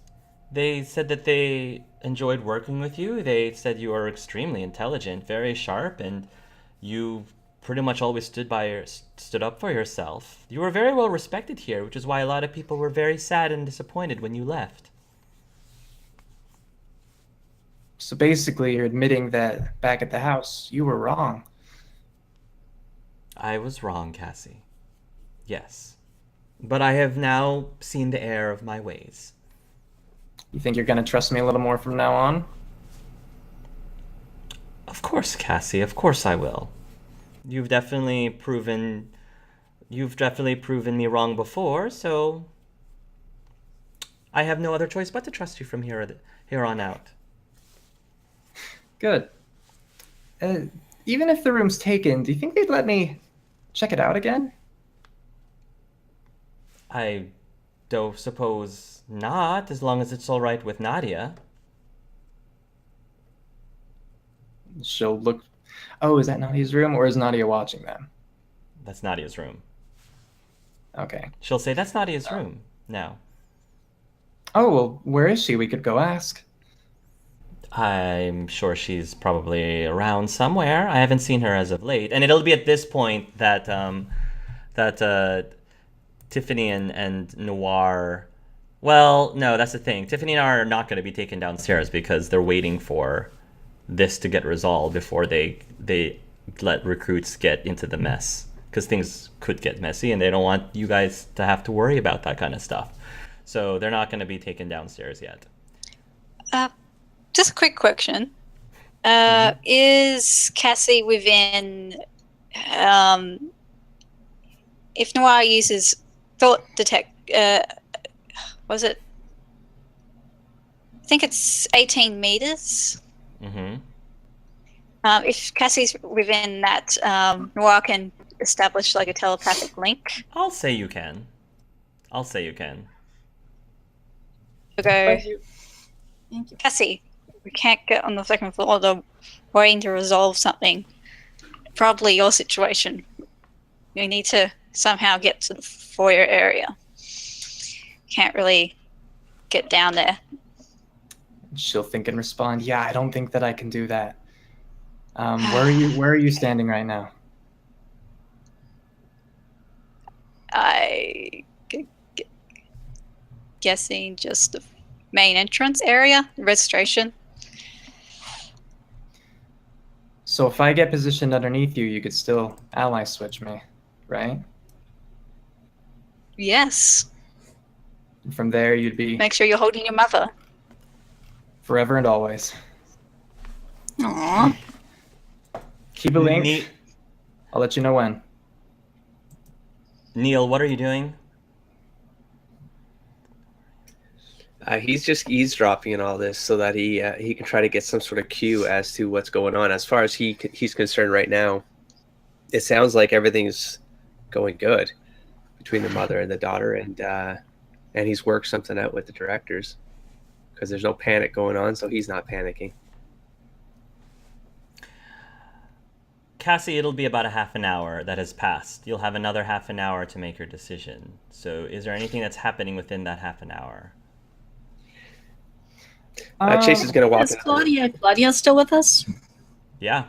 They said that they enjoyed working with you. They said you are extremely intelligent, very sharp, and you pretty much always stood up for yourself. You were very well respected here, which is why a lot of people were very sad and disappointed when you left.
So basically, you're admitting that back at the house, you were wrong.
I was wrong, Cassie. Yes. But I have now seen the error of my ways.
You think you're going to trust me a little more from now on?
Of course, Cassie. Of course I will. You've definitely proven me wrong before, so I have no other choice but to trust you from here on out.
Good. Even if the room's taken, do you think they'd let me check it out again?
I don't suppose not, as long as it's all right with Nadia.
She'll look... Oh, is that Nadia's room, or is Nadia watching them?
That's Nadia's room.
Okay.
She'll say, that's Nadia's room now.
Oh, well, where is she? We could go ask.
I'm sure she's probably around somewhere. I haven't seen her as of late. And it'll be at this point that Tiffany and Noir... Well, no, that's the thing. Tiffany and Noir are not going to be taken downstairs because they're waiting for this to get resolved before they let recruits get into the mess. Because things could get messy and they don't want you guys to have to worry about that kind of stuff. So they're not going to be taken downstairs yet.
Just a quick question. Is Cassie within... if Noir uses thought detect... was it? I think it's 18 meters.
Mm-hmm.
If Cassie's within that, Noir can establish like a telepathic link.
I'll say you can.
Okay.
Thank you.
Cassie, we can't get on the second floor. They're waiting to resolve something. Probably your situation. You need to somehow get to the foyer area. Can't really get down there.
She'll think and respond, yeah, I don't think that I can do that. Where are you standing right now?
Guessing just the main entrance area, registration.
So if I get positioned underneath you, you could still ally switch me, right?
Yes.
And from there, you'd be
Make sure you're holding your mother.
forever and always.
Aww.
Keep a link. I'll let you know when.
Neil, what are you doing?
He's just eavesdropping in all this so that he can try to get some sort of cue as to what's going on. As far as he's concerned right now, it sounds like everything's going good between the mother and the daughter, and he's worked something out with the directors because there's no panic going on, so he's not panicking.
Cassie, it'll be about a half an hour that has passed. You'll have another half an hour to make your decision. So is there anything that's happening within that half an hour?
Chase is going to walk
Is
in.
Claudia still with us?
Yeah.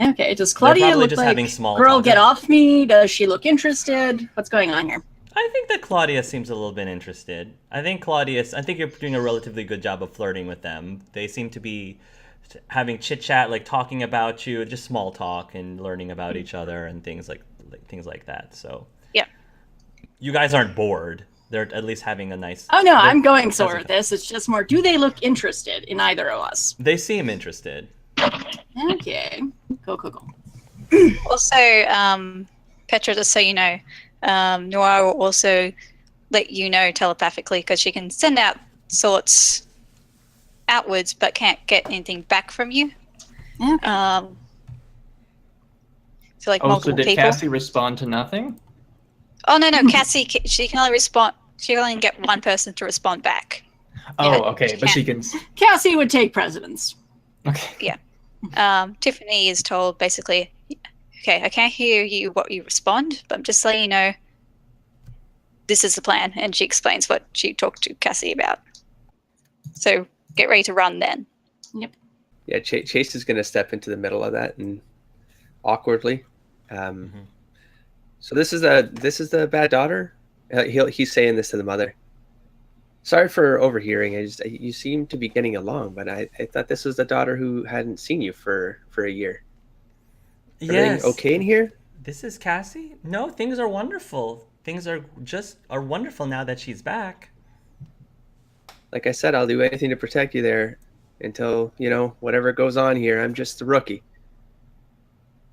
Okay, does Claudia
probably
look
just
like,
having small
girl,
talk.
get off me? Does she look interested? What's going on here?
I think that Claudia seems a little bit interested. I think you're doing a relatively good job of flirting with them. They seem to be having chit chat, like talking about you, just small talk and learning about each other and things like that. So
Yeah.
you guys aren't bored. They're at least having a nice.
Oh no, I'm going somewhere with this. It's just more, do they look interested in either of us?
They seem interested.
Okay, cool.
Also, Petra, just so you know, Noir will also let you know telepathically because she can send out thoughts outwards but can't get anything back from you.
Okay.
So like
Oh, so
multiple
did
people.
Cassie respond to nothing?
Oh no, Cassie, she can only respond. She can only get one person to respond back.
Oh,
Yeah,
okay, but she can.
Cassie would take precedence.
Okay.
Tiffany is told basically, okay, I can't hear you what you respond, but I'm just letting you know this is the plan, and she explains what she talked to Cassie about. So get ready to run then.
Yep.
Yeah, Chase is going to step into the middle of that and awkwardly. So this is the bad daughter. He's saying this to the mother. Sorry for overhearing. You seem to be getting along, but I thought this was the daughter who hadn't seen you for a year. Everything
Yes.
okay in here?
This is Cassie? No, things are wonderful. Things are wonderful now that she's back.
Like I said, I'll do anything to protect you there until, whatever goes on here. I'm just a rookie.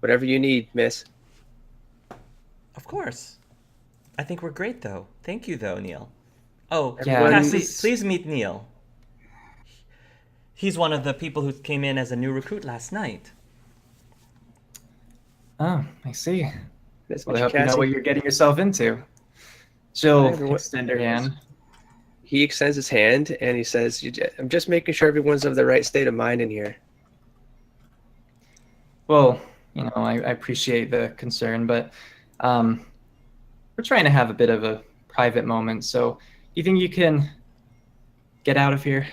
Whatever you need, miss.
Of course. I think we're great, though. Thank you, though, Neil. Oh,
Yeah,
Cassie, please meet Neil. He's one of the people who came in as a new recruit last night.
Oh, I see.
Nice to
Well, I
meet
hope you know
Cassie.
what you're getting yourself into. She'll
Everyone-
extend her hand.
He extends his hand and he says, I'm just making sure everyone's of the right state of mind in here.
Well, I appreciate the concern, but we're trying to have a bit of a private moment. So, you think you can get out of here?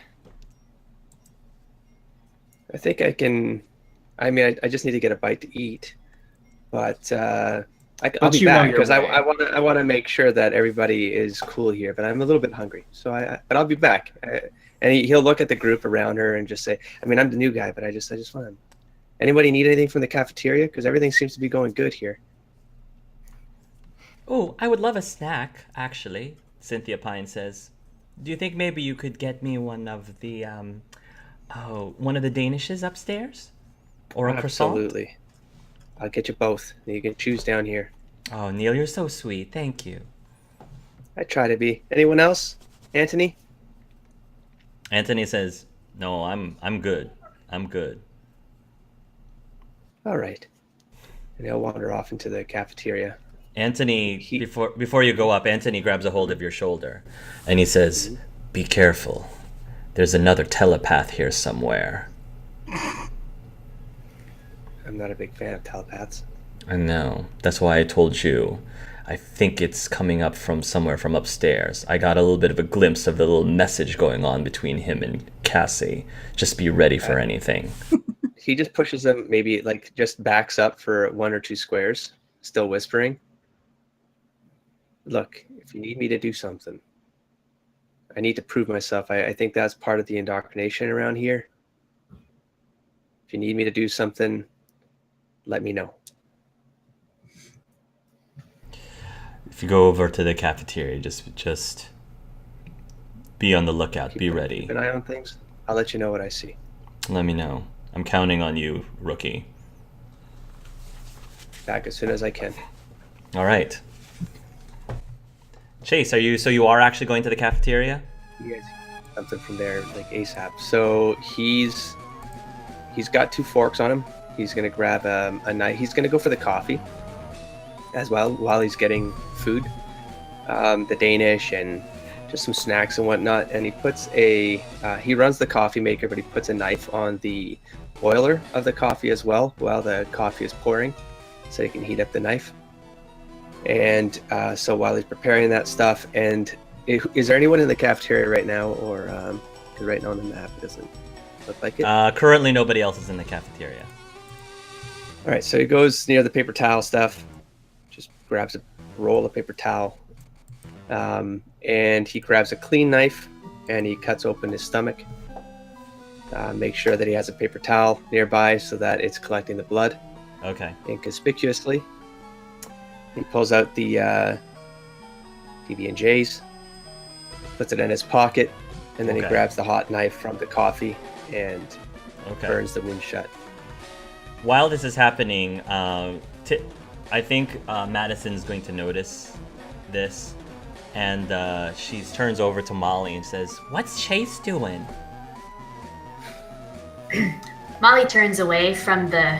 I think I can. I mean, I just need to get a bite to eat, but I'll
But
be
you know
back
your
because
way.
I want to make sure that everybody is cool here. But I'm a little bit hungry, so but I'll be back. And he'll look at the group around her and just say, I mean, I'm the new guy, but I just want to. Anybody need anything from the cafeteria? Because everything seems to be going good here.
Oh, I would love a snack, actually, Cynthia Pine says. Do you think maybe you could get me one of the Danishes upstairs? Or a croissant?
Absolutely. I'll get you both. You can choose down here.
Oh, Neil, you're so sweet. Thank you.
I try to be. Anyone else? Anthony?
Anthony says, "No, I'm good. I'm good."
All right. And he'll wander off into the cafeteria.
Anthony, before you go up, Anthony grabs a hold of your shoulder, and he says, "Be careful. There's another telepath here somewhere."
I'm not a big fan of telepaths.
I know. That's why I told you. I think it's coming up from somewhere from upstairs. I got a little bit of a glimpse of the little message going on between him and Cassie. Just be ready for anything.
He just pushes them, maybe like just backs up for 1 or 2 squares, still whispering. Look, if you need me to do something, I need to prove myself. I think that's part of the indoctrination around here. If you need me to do something, let me know.
If you go over to the cafeteria, just be on the lookout. Be ready.
Keep an eye on things. I'll let you know what I see.
Let me know. I'm counting on you, rookie.
Back as soon as I can.
All right. Chase, so you are actually going to the cafeteria?
You guys something from there like ASAP. So he's got 2 forks on him. He's gonna grab a knife. He's gonna go for the coffee as well while he's getting food, the Danish and just some snacks and whatnot. And he puts he runs the coffee maker, but he puts a knife on the boiler of the coffee as well while the coffee is pouring, so he can heat up the knife. And so while he's preparing that stuff, and is there anyone in the cafeteria right now, or because right now on the map it doesn't look like it?
Currently, nobody else is in the cafeteria.
All right, so he goes near the paper towel stuff, just grabs a roll of paper towel, and he grabs a clean knife and he cuts open his stomach. Make sure that he has a paper towel nearby so that it's collecting the blood.
Okay.
Inconspicuously. He pulls out the PB&Js, puts it in his pocket, and then he grabs the hot knife from the coffee and burns the wound shut.
While this is happening, I think Madison's going to notice this, and she turns over to Molly and says, "What's Chase doing?"
Molly turns away from the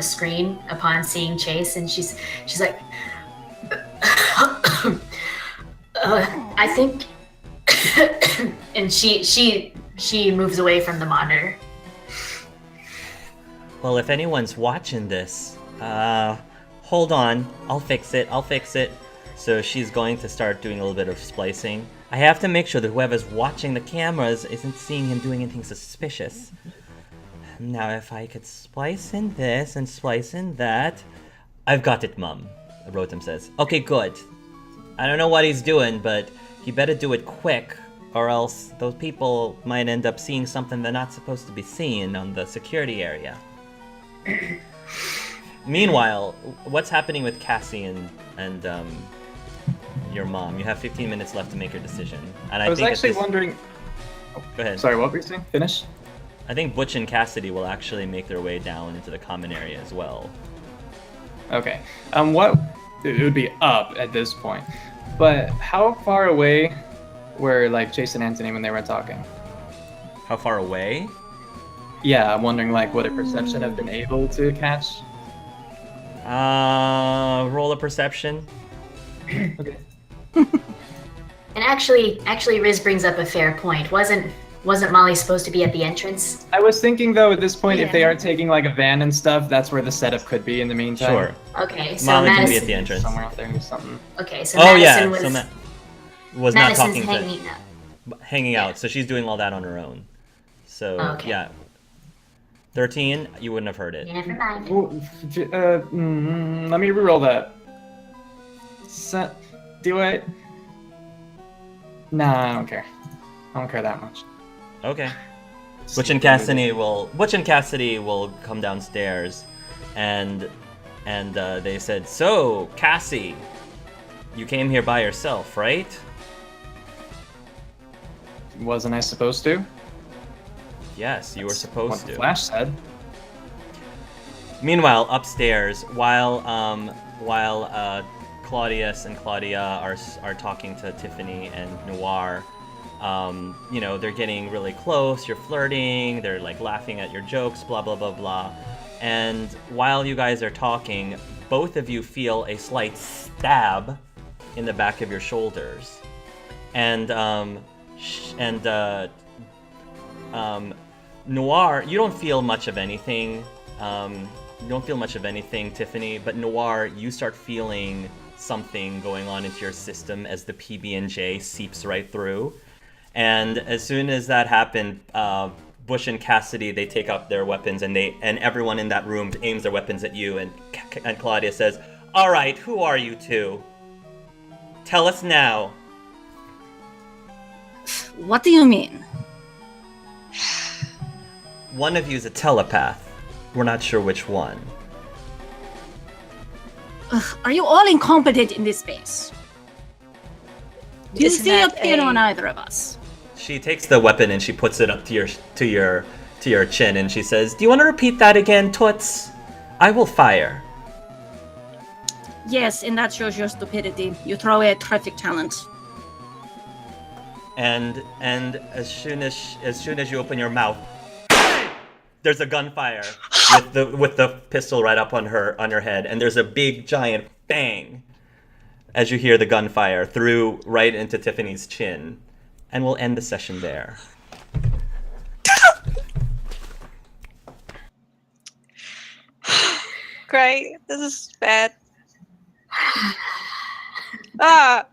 screen upon seeing Chase, and she's like, I think, and she moves away from the monitor.
Well, if anyone's watching this, hold on, I'll fix it. So she's going to start doing a little bit of splicing. I have to make sure that whoever's watching the cameras isn't seeing him doing anything suspicious. Now, if I could splice in this and splice in that... I've got it, Mum, Rotem says. Okay, good. I don't know what he's doing, but he better do it quick, or else those people might end up seeing something they're not supposed to be seeing on the security area. Meanwhile, what's happening with Cassie and your mom? You have 15 minutes left to make your decision. And
I was actually wondering...
Go ahead.
Sorry, what were you saying? Finish?
I think Butch and Cassidy will actually make their way down into the common area as well.
Okay. What... It would be up at this point. But how far away were, like, Chase and Anthony when they were talking?
How far away?
Yeah, I'm wondering, like, would a perception have been able to catch?
Roll a perception.
Okay.
And actually, Riz brings up a fair point. Wasn't Molly supposed to be at the entrance?
I was thinking, though, at this point, if they are taking, like, a van and stuff, that's where the setup could be in the meantime.
Sure.
Okay, so
Molly
Madison...
can be at the entrance.
Somewhere out there or something.
Okay, so Madison was...
So was not
Madison's
talking hanging out, so she's doing all that on her own. So, yeah. 13, you wouldn't have heard it.
Never mind.
Let me reroll that. Do I? Nah, I don't care. I don't care that much.
Okay. Butch and Cassidy will come downstairs, and they said, "So, Cassie, you came here by yourself, right?"
Wasn't I supposed to?
Yes, you were supposed to.
Flash said.
Meanwhile, upstairs, while Claudius and Claudia are talking to Tiffany and Noir, they're getting really close. You're flirting. They're like laughing at your jokes. Blah blah blah blah. And while you guys are talking, both of you feel a slight stab in the back of your shoulders, and Noir, you don't feel much of anything. Tiffany, but Noir, you start feeling something going on into your system as the PB&J seeps right through. And as soon as that happened, Bush and Cassidy, they take up their weapons, and everyone in that room aims their weapons at you, and Claudia says, "All right, who are you two? Tell us now."
What do you mean?
One of you is a telepath. We're not sure which one.
Are you all incompetent in this space? Do you see a pin on either of us?
She takes the weapon and she puts it up to your chin, and she says, "Do you want to repeat that again, Toots? I will fire."
Yes, and that shows your stupidity. You throw away a terrific talent.
and as soon as you open your mouth, there's a gunfire with the pistol right up on your head, and there's a big giant bang as you hear the gunfire through right into Tiffany's chin, and we'll end the session there.
Great. This is bad. Ah.